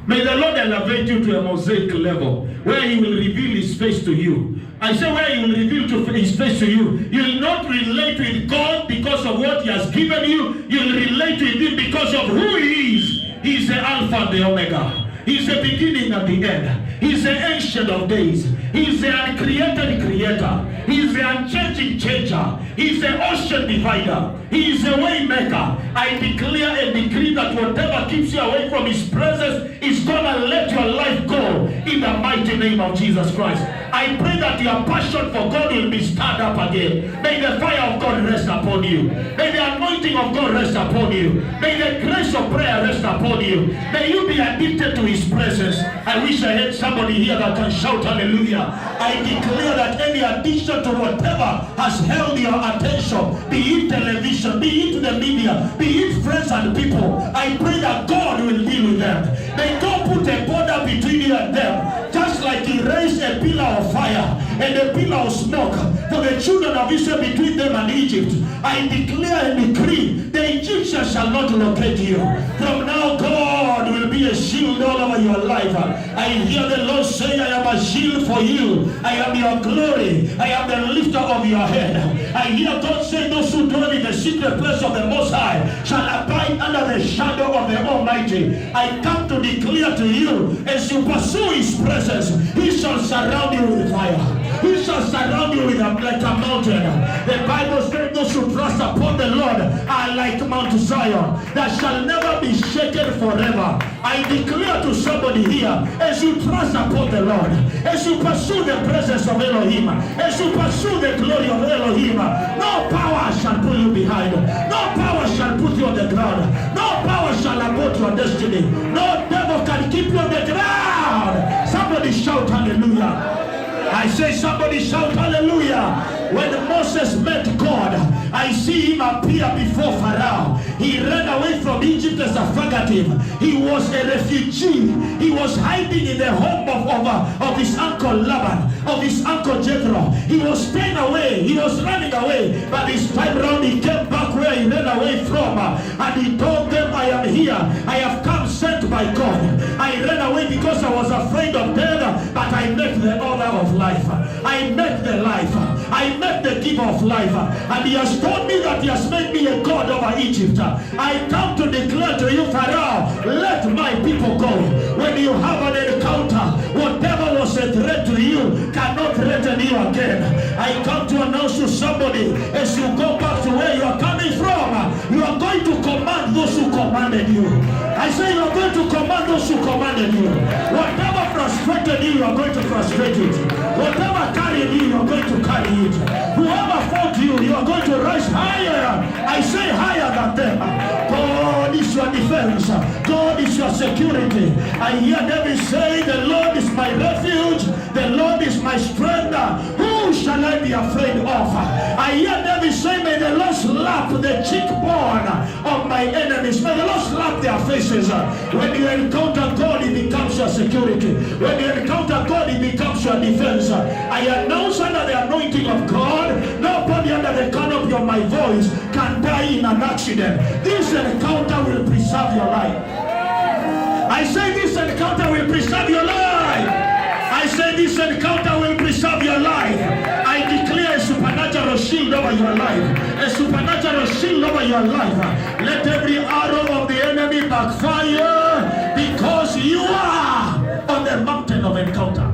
May the Lord elevate you to a mosaic level where he will reveal his face to you. I say where he will reveal his face to you. You will not relate with God because of what he has given you. You will relate with him because of who he is. He is the Alpha and the Omega. He is the beginning and the end. He is the ancient of days. He is the uncreated creator. He is the unchanging changer. He is the ocean divider. He is the way maker. I declare and decree that whatever keeps you away from his presence is gonna let your life go in the mighty name of Jesus Christ. I pray that your passion for God will be stirred up again. May the fire of God rest upon you. May the anointing of God rest upon you. May the grace of prayer rest upon you. May you be addicted to his presence. I wish I had somebody here that can shout hallelujah. I declare that any addiction to whatever has held your attention, be it television, be it the media, be it friends and people, I pray that God will deal with them. May God put a border between you and them, just like he raised a pillar of fire and a pillar of smoke for the children of Israel between them and Egypt. I declare and decree the Egyptians shall not locate you. From now God will be a shield all over your life. I hear the Lord say, I am a shield for you. I am your glory. I am the lifter of your head. I hear God say, those who dwell in the secret place of the Most High shall abide under the shadow of the Almighty. I come to declare to you, as you pursue his presence, he shall surround you with fire. He shall surround you with like a mountain. The Bible says those who trust upon the Lord are like Mount Zion that shall never be shaken forever. I declare to somebody here, as you trust upon the Lord, as you pursue the presence of Elohim, as you pursue the glory of Elohim, no power shall pull you behind. No power shall put you on the ground. No power shall abort your destiny. No devil can keep you on the ground. Somebody shout hallelujah. I say somebody shout hallelujah. When Moses met God, I see him appear before Pharaoh. He ran away from Egypt as a fugitive. He was a refugee. He was hiding in the home of his uncle Laban, of his uncle Jethro. He was staying away. He was running away. But this time round he came back where he ran away from. And he told them, I am here. I have come sent by God. I ran away because I was afraid of death, but I met the owner of life. I met the life. I met the giver of life. And he has told me that he has made me a god over Egypt. I come to declare to you, Pharaoh, let my people go. When you have an encounter, whatever was a threat to you cannot threaten you again. I come to announce to somebody, as you go back to where you are coming from, you are going to command those who commanded you. I say you are going to command those who commanded you. Whatever frustrated you, you are going to frustrate it. Whatever carried you, you are going to carry it. Whoever fought you, you are going to rise higher. I say higher than them. God is your defense. God is your security. I hear David say, the Lord is my refuge. The Lord is my strength. Who shall I be afraid of? I hear David say, may the Lord slap the cheekbone of my enemies. May the Lord slap their faces. When you encounter God, it becomes your security. When you encounter God, it becomes your defense. I announce under the anointing of God, nobody under the canopy of my voice can die in an accident. This encounter will preserve your life. I say this encounter will preserve your life. I say this encounter will preserve preserve your life. I declare a supernatural shield over your life. A supernatural shield over your life. Let every arrow of the enemy backfire because you are on the mountain of encounter.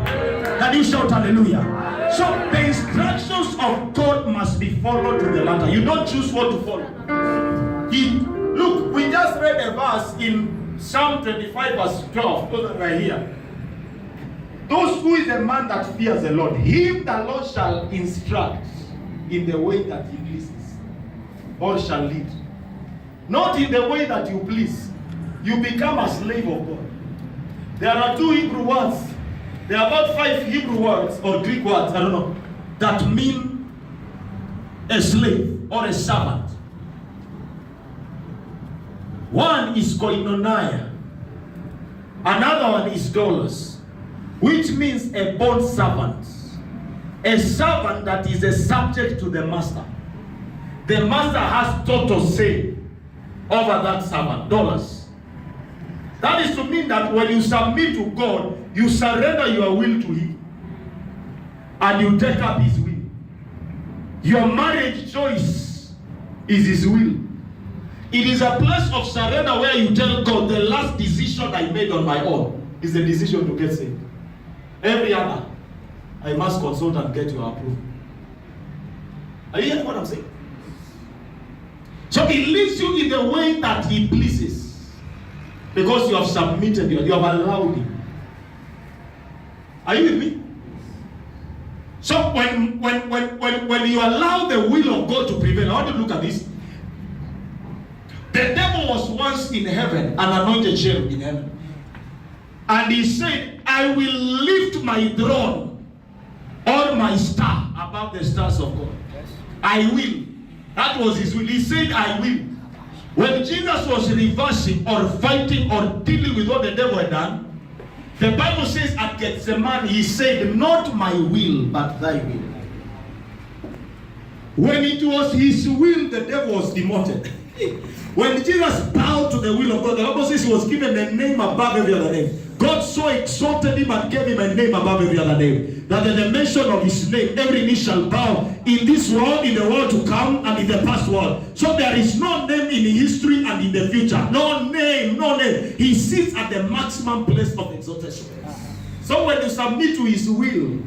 Can you shout hallelujah? So the instructions of God must be followed to the letter. You don't choose what to follow. Look, we just read a verse in Psalm 25 verse 12. Those right here. Those who is a man that fears the Lord, him the Lord shall instruct in the way that he pleases, or shall lead. Not in the way that you please. You become a slave of God. There are 2 Hebrew words. There are about 5 Hebrew words or Greek words, I don't know, that mean a slave or a servant. One is koinonia. Another one is doulos, which means a bond servant. A servant that is a subject to the master. The master has total say over that servant, doulos. That is to mean that when you submit to God, you surrender your will to him. And you take up his will. Your marriage choice is his will. It is a place of surrender where you tell God, the last decision I made on my own is the decision to get saved. Every other, I must consult and get your approval. Are you hearing what I'm saying? So he leads you in the way that he pleases. Because you have submitted, you have allowed him. Are you with me? So when you allow the will of God to prevail, I want to look at this. The devil was once in heaven, an anointed cherub in heaven. And he said, I will lift my throne or my star above the stars of God. Yes. I will. That was his will. He said, I will. When Jesus was reversing or fighting or dealing with what the devil had done, the Bible says at Gethsemane, he said, not my will, but thy will. When it was his will, the devil was demoted. When Jesus bowed to the will of God, the Bible says he was given a name above every other name. God so exalted him and gave him a name above every other name, that at the mention of his name, every knee shall bow in this world, in the world to come, and in the past world. So there is no name in history and in the future. No name, no name. He sits at the maximum place of exaltation. So when you submit to his will,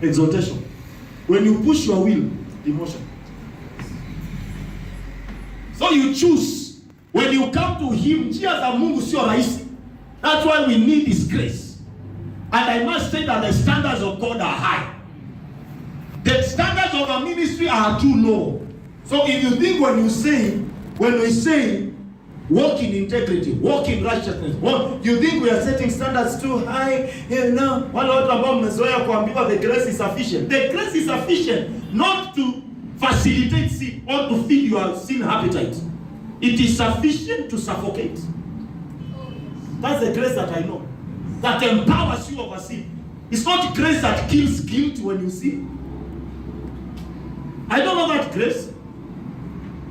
exaltation. When you push your will, demotion. So you choose. When you come to him, njia za Mungu sio rahisi. That's why we need his grace. And I must say that the standards of God are high. The standards of our ministry are too low. So if you think when we say walk in integrity, walk in righteousness, you think we are setting standards too high, wale watu ambao mmezoea kuambiwa the grace is sufficient. The grace is sufficient not to facilitate sin or to feed your sin appetite. It is sufficient to suffocate. That's the grace that I know. That empowers you over sin. It's not grace that kills guilt when you sin. I don't know that grace.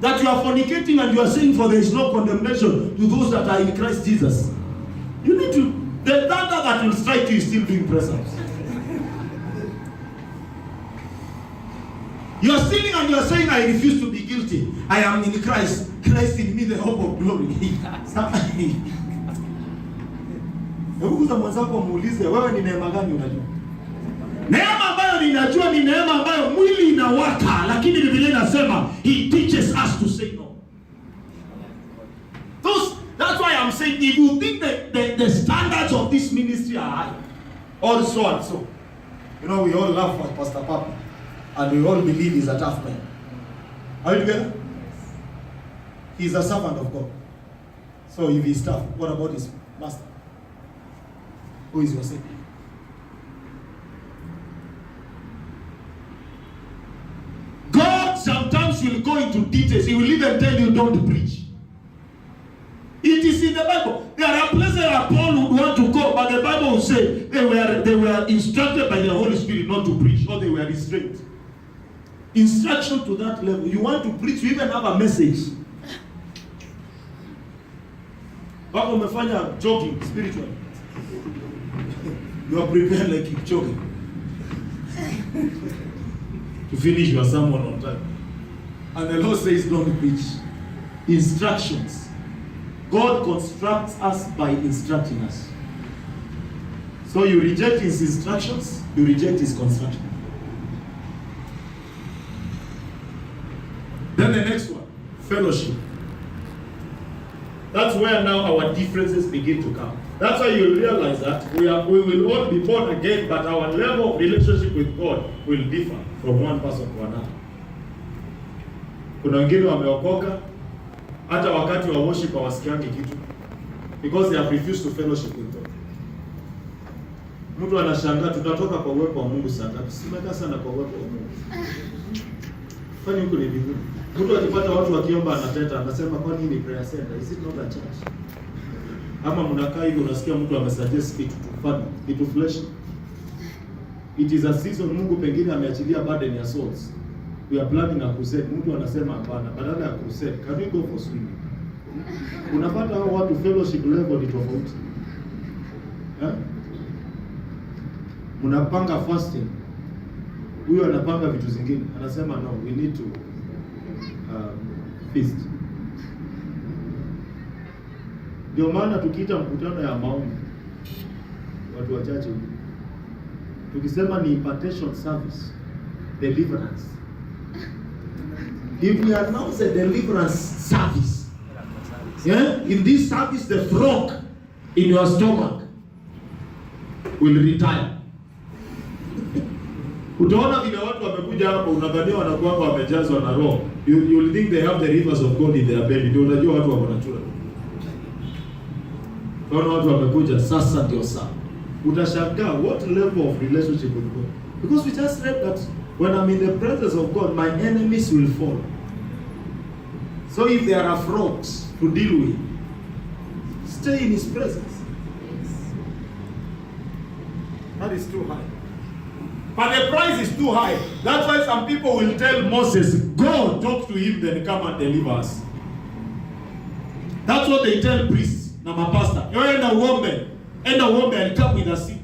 That you are fornicating and you are saying for there is no condemnation to those that are in Christ Jesus. You need to, the thunder that will strike you is still doing press ups. You are sinning and you are saying, I refuse to be guilty. I am in Christ. Christ in me, the hope of glory. Hebu mwenzako muulize, wewe ni neema gani unajua? Neema ambayo ninajua ni neema ambayo mwili inawaka, lakini Biblia inasema he teaches us to say no. That's why I'm saying, if you think that the standards of this ministry are high, or so and so, you know, we all love Pastor Papa, and we all believe he's a tough man. Are we together? He's a servant of God. So if he's tough, what about his master? Who is your Savior? God sometimes will go into details. He will even tell you don't preach. It is in the Bible. There are places where Paul would want to go, but the Bible will say they were instructed by the Holy Spirit not to preach, or they were restrained. Instruction to that level. You want to preach, you even have a message. Wako umefanya jogging spiritually. You are prepared like keep jogging. to finish your sermon on time. And the Lord says, don't preach. Instructions. God constructs us by instructing us. So you reject his instructions, you reject his construction. Then the next one, fellowship. That's where now our differences begin to come. That's why you realize that we will all be born again, but our level of relationship with God will differ from one person to another. Kuna wengine wameokoka hata wakati wa worship hawasikiangi kitu because they have refused to fellowship with God. Mtu anashangaa tutatoka kwa uwepo wa Mungu sana. Tusimeka sana kwa uwepo wa Mungu. Kwani huko ni mbinguni? Mtu akipata watu wakiomba anateta, anasema kwani hii ni prayer center? Is it not a church? Ama mnakaa hivi unasikia mtu amesuggest kitu tufanye, kitu flesh. It is a season Mungu pengine ameachilia burden ya souls. We are planning a crusade. Mtu anasema hapana, badala ya crusade, can we go for swimming? Unapata hao watu fellowship level ni tofauti. Mnapanga fasting. Huyo anapanga vitu zingine. Anasema no, we need to feast. Ndio maana tukiita mkutano ya maombi watu wachache tukisema ni impartation service, deliverance. If we announce a deliverance service, in this service the frog in your stomach will retire. Utaona vile watu wamekuja hapo unadhania wanakuwa wamejazwa na roho. You will think they have the rivers of God in their belly. Ndio unajua watu wako natural. Utaona watu wamekuja sasa ndio saa. Utashangaa what level of relationship with God. Because we just read that when I'm in the presence of God, my enemies will fall. So if there are frogs to deal with, stay in his presence. That is too high. But the price is too high. That's why some people will tell Moses, go talk to him, then come and deliver us. That's what they tell priests na mapasta. Enda uombe and come with a seed.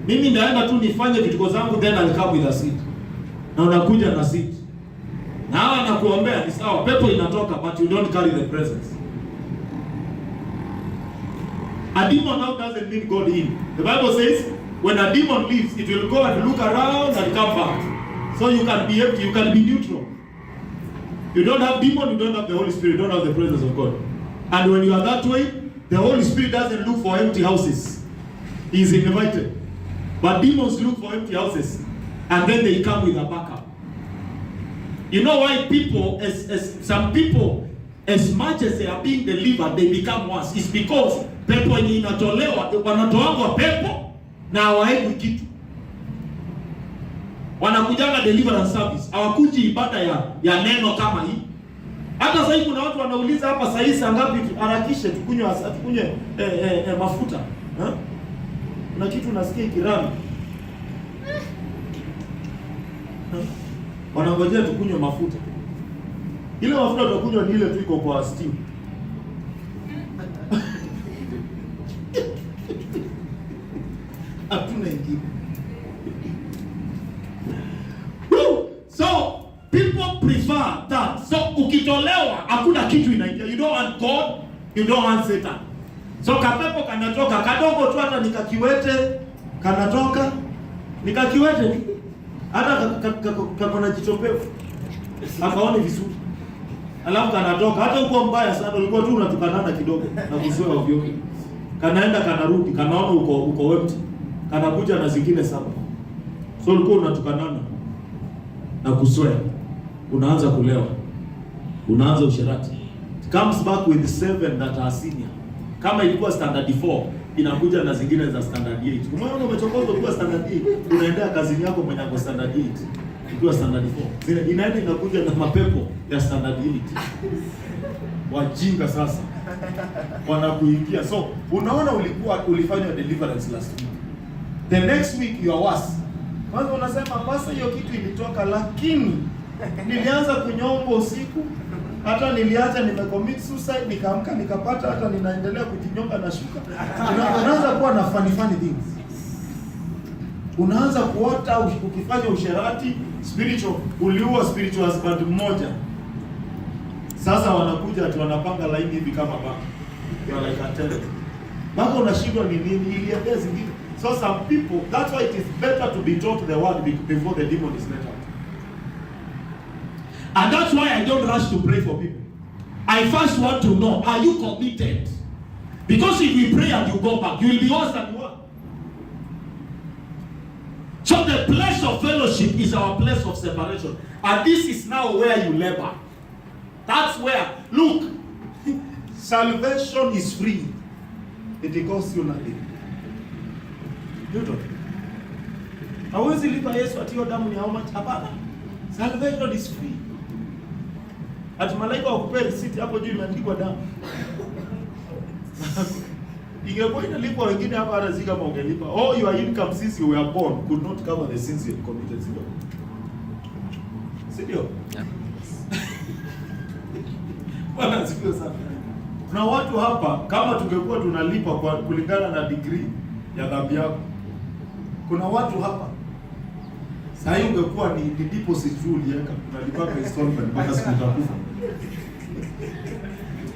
Mimi ndaenda tu nifanye vituko zangu, then I'll come with a seed. Na unakuja na seed. Na hawa anakuombea ni sawa, pepo inatoka, but you don't carry the presence. A demon now doesn't mean God in. The Bible says, when a demon leaves, it will go and look around and come back. So you can be empty, you can be neutral. You don't have demon, you don't have the Holy Spirit, you don't have the presence of God. And when you are that way, the Holy Spirit doesn't look for empty houses. He is invited. But demons look for empty houses. And then they come with a backup. You know why people, some people, as much as they are being delivered, they become worse. It's because pepo yenye inatolewa, wanatoangwa pepo, na hawaendi kitu. Wanakujanga deliverance service. Hawakuji ibada ya neno kama hii. Hata sasa hivi kuna watu wanauliza hapa sasa hivi ngapi harakishe tukunywe mafuta. Kuna kitu nasikia kirani. Wanangojea tukunywe mafuta. Ile mafuta tutakunywa ni ile tu iko kwa steam. Hatuna ingine. So people prefer that. So ukitolewa hakuna kitu inaingia. You don't want God, you don't want Satan. So kapepo kanatoka kadogo tu, hata nikakiwete kanatoka, nikakiwete hata kakona jichopevu akaone vizuri, alafu kanatoka. Hata uko mbaya sana, ulikuwa tu unatukanana kidogo na kuzoea ovyo, kanaenda kanarudi, kanaona uko empty, kanakuja na zingine saba. So ulikuwa unatukanana na kuzoea, unaanza kulewa, unaanza usherati. It comes back with 7 that are senior. Kama ilikuwa standard 4, inakuja na zingine za standard 8. Umeona umechokozwa kwa standard 8, unaendea kazini yako mwenye kwa standard 8. Ikiwa standard 4, zile inaenda inakuja na mapepo ya standard 8. Wajinga sasa wanakuingia. So unaona ulifanya deliverance last week, the next week you are worse. Kwanza unasema basi hiyo kitu ilitoka, lakini nilianza kunyomba usiku, hata niliacha nimecommit suicide, nikaamka nikapata hata ninaendelea kujinyonga na shuka. Unaanza kuwa na funny things. Unaanza kuota ukifanya usherati spiritual, uliua spiritual husband mmoja. Sasa wanakuja ati wanapanga laini hivi kama baba. You are like a terror. Baba unashindwa ni nini iliendea zingine. So some people, that's why it is better to be taught the word before the demon is let out. And that's why I don't rush to pray for people. I first want to know, are you committed? Because if you pray and you go back, you will be worse than you are. So the place of fellowship is our place of separation. And this is now where you labor. That's where, look, salvation is free. It costs you nothing. You don't. Hawezi lipa Yesu ati hiyo damu ni how much? Hapana. Salvation is free. Ati malaika wakupe receipt hapo juu imeandikwa damu. Ingekuwa inalipwa wengine hapa hata si kama ungelipa. All your income since you were born could not cover the sins you committed. Sio? Yeah. Bwana sifiwe sana. Kuna watu hapa kama tungekuwa tunalipa kwa kulingana na degree ya dhambi yako. Kuna watu hapa sasa hiyo ungekuwa ni deposit tu uliweka unalipa kwa installment mpaka siku utakufa.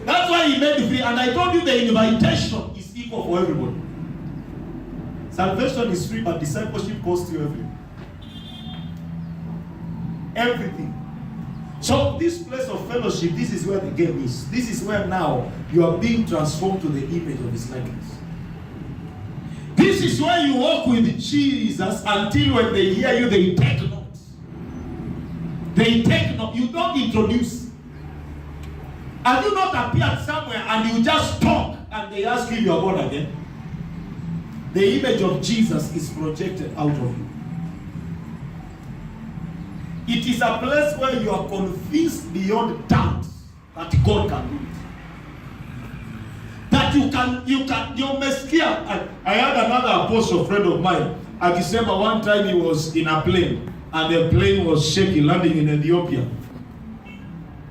That's why he made free, and I told you the invitation is equal for everybody. Salvation is free, but discipleship costs you everything. Everything. So this place of fellowship, this is where the game is. This is where now you are being transformed to the image of his likeness. This is where you walk with Jesus until when they hear you, they take note. They take note. You don't introduce. Have you not appeared somewhere and you just talk and they ask you are born again? The image of Jesus is projected out of you. It is a place where you are convinced beyond doubt that God can do it. That you may scare. I had another apostle friend of mine. At December, one time he was in a plane and the plane was shaking, landing in Ethiopia.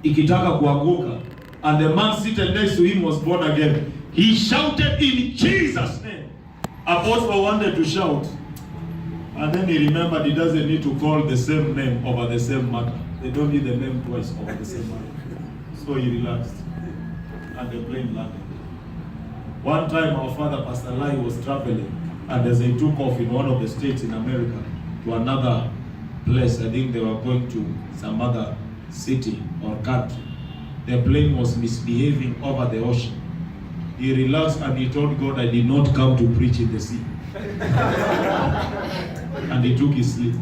Ikitaka kuanguka. And the man seated next to him was born again. He shouted in Jesus' name. Apostle wanted to shout. And then he remembered he doesn't need to call the same name over the same matter. They don't need the name twice over the same matter. So he relaxed. And the plane landed. One time our father, Pastor Lai, was traveling. And as they took off in one of the states in America to another place, I think they were going to some other city or country. The plane was misbehaving over the ocean. He relaxed and he told God, I did not come to preach in the sea. And he took his sleep.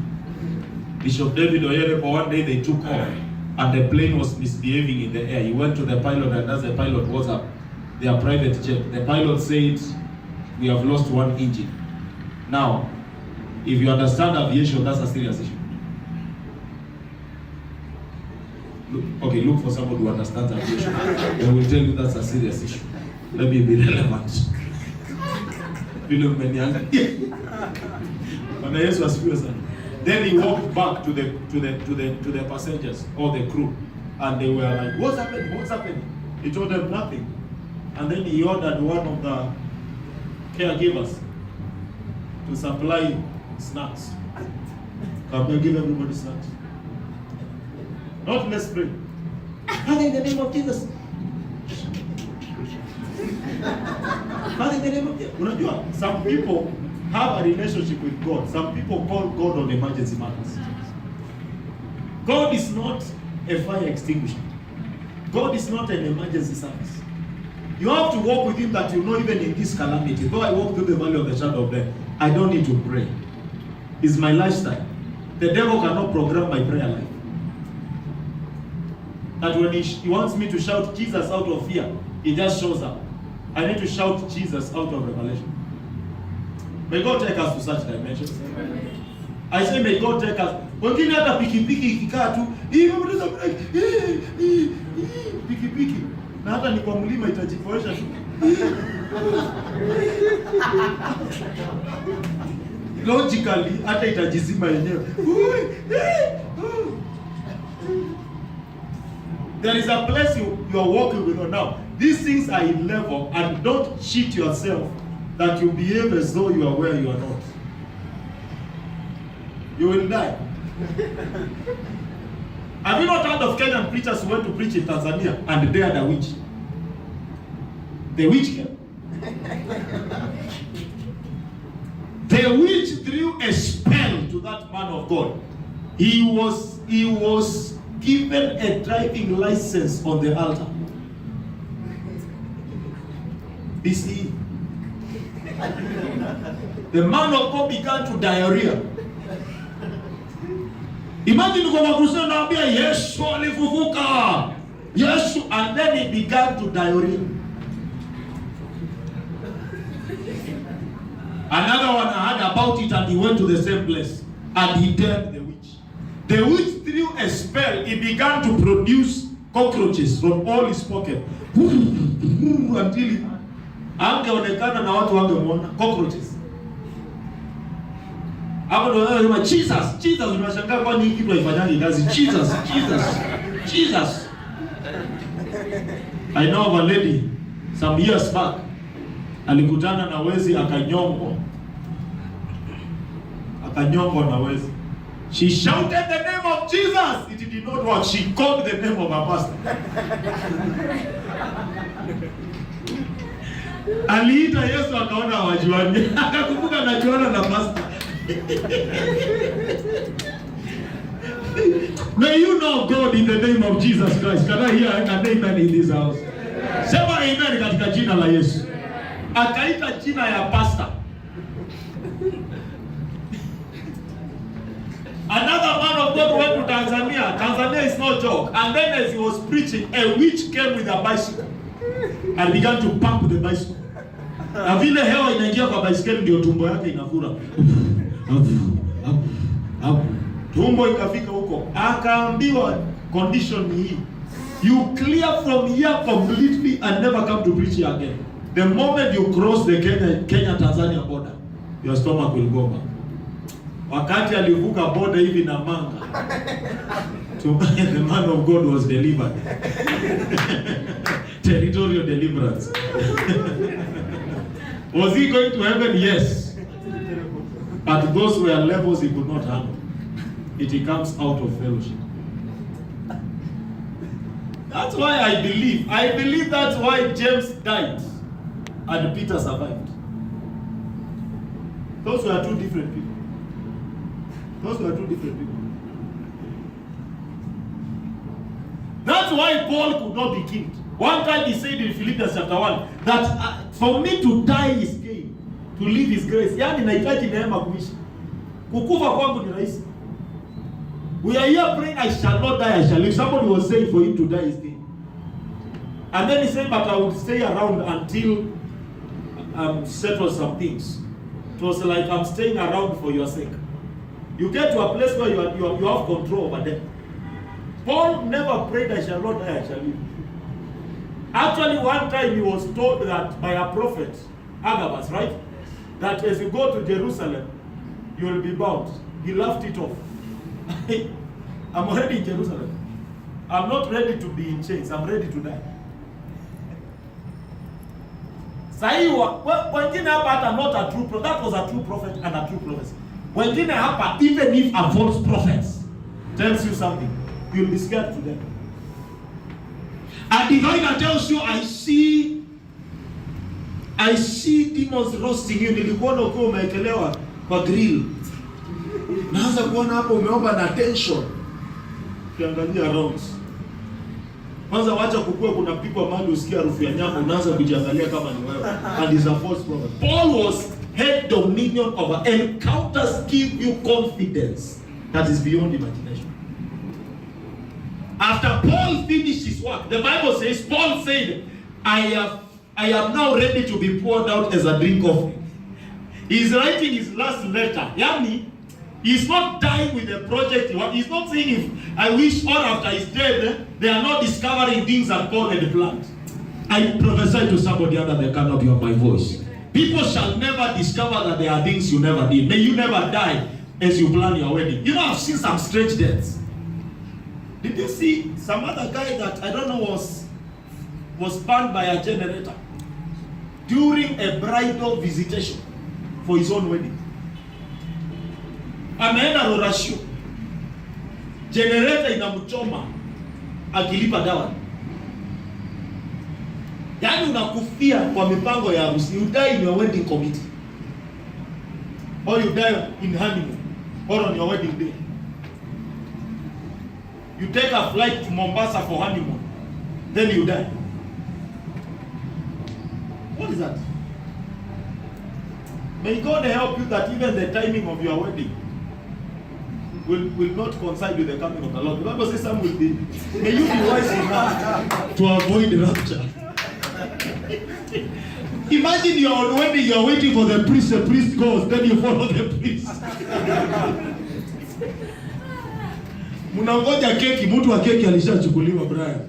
Bishop David Oyedepo, one day they took off and the plane was misbehaving in the air. He went to the pilot and asked the pilot, what's up? Their private jet. The pilot said, we have lost one engine. Now, if you understand aviation, that's a serious issue. Look for someone who understands aviation. They will tell you that's a serious issue. Let me be relevant. Then he walked back to the passengers or the crew, and they were like, "What's happening? What's happening?" He told them nothing, and then he ordered one of the caregivers to supply snacks. Come and give everybody snacks. Not let's pray. Father, in the name of Jesus. Father, in the name of Jesus. Unajua, some people have a relationship with God. Some people call God on emergency matters. God is not a fire extinguisher. God is not an emergency service. You have to walk with him that you know even in this calamity. Though I walk through the valley of the shadow of death, I don't need to pray. It's my lifestyle. The devil cannot program my prayer life. That when he wants me to shout Jesus out of fear, he just shows up. I need to shout Jesus out of revelation. May God take us to such dimensions. I say may God take us. Wengine hata pikipiki ikikaa tu, pikipiki na hata ni kwa mlima itajipoesha tu. Logically hata itajizima yenyewe. There is a place you are walking with now. These things are in level, and don't cheat yourself that you behave as though you are where you are not. You will die. Have you not heard of Kenyan preachers who went to preach in Tanzania and dared a witch? The witch came. The witch threw a spell to that man of God. He was given a driving license on the altar. BC. The man of God began to diarrhea. Imagine kwa crusade naambia Yesu alifufuka. Yesu, and then he began to diarrhea. Another one heard about it and he went to the same place and he dared the witch. The witch threw a spell. He began to produce cockroaches from all his pocket until angeonekana na watu wangemwona cockroaches. Hapo ndio wanasema Jesus unashangaa kwa nini kitu haifanyangi kazi. Jesus. I know of a lady some years back alikutana na wezi akanyongwa na wezi. She shouted the name of Jesus. It did not work. She called the name of her pastor. Aliita Yesu akaona hawajuani. Akakumbuka anajuana na pastor. May you know God in the name of Jesus Christ. Can I hear an amen in this house? Sema amen katika jina la Yesu. Akaita jina ya pastor. Another man of God went to Tanzania. Tanzania is no joke. And then as he was preaching, a witch came with a bicycle and began to pump the bicycle. Na vile hewa inaingia kwa bicycle ndio tumbo yake inafura. Tumbo ikafika huko. Akaambiwa condition hii. You clear from here completely and never come to preach here again. The moment you cross the Kenya-Tanzania border, your stomach will go back. Wakati alivuka border hivi na manga, the man of God was delivered. Territorial deliverance. Was he going to heaven? Yes. But those were levels he could not handle. It comes out of fellowship. That's why I believe that's why James died and Peter survived. Those were two different people. That's why Paul could not be killed. One time he said in Philippians chapter 1 that for me to die is gain, to live is grace. Yani nahitaji neema kuishi. Kukufa kwangu ni rahisi. We are here praying, I shall not die, I shall live. Somebody was saying for him to die is gain. And then he said, but I would stay around until settle some things. It was like I'm staying around for your sake. You get to a place where you have control over them. Paul never prayed, I shall not die, I shall live. Actually, one time he was told that by a prophet, Agabus, right? That as you go to Jerusalem, you will be bound. He laughed it off. I'm already in Jerusalem. I'm not ready to be in chains. I'm ready to die. Sahi wengine hapa hata not a true prophet. That was a true prophet and a true prophecy. Wengine hapa, even if a false prophet tells you something, you'll be scared to death. A diviner tells you, I see demons roasting you. Nilikuona ukiwa umeekelewa kwa grill. Naanza kuona hapo umeomba na tension. Ukiangalia around. Kwanza wacha kukua kunapikwa mahali usikia harufu ya nyama, unaanza kujiangalia kama ni wewe. And is a false prophet. Paul had dominion over. Encounters give you confidence that is beyond imagination. After Paul finished his work, the Bible says, Paul said, I am now ready to be poured out as a drink offering. He's writing his last letter. Yani, he's not dying with the project. He's not saying, if I wish or after he's dead, they are not discovering things that God had planned. I prophesy to somebody under the canopy of my voice. People shall never discover that there are things you never did. May you never die as you plan your wedding. You know, I've seen some strange deaths. Did you see some other guy that I don't know was burned by a generator during a bridal visitation for his own wedding? ameenda Rorashio, generator inamchoma akilipa dawa. Yaani unakufia kwa mipango ya harusi. You die in your wedding committee, or you die in honeymoon, or on your wedding day. You take a flight to Mombasa for honeymoon, then you die. What is that? May God help you that even the timing of your wedding will not coincide with the coming of the Lord. The Bible says some will be. May you be wise enough to avoid rapture. Imagine you are on wedding, you are waiting for the priest goes, then you follow the priest. Mnangoja keki, mtu wa keki alishachukuliwa Brian.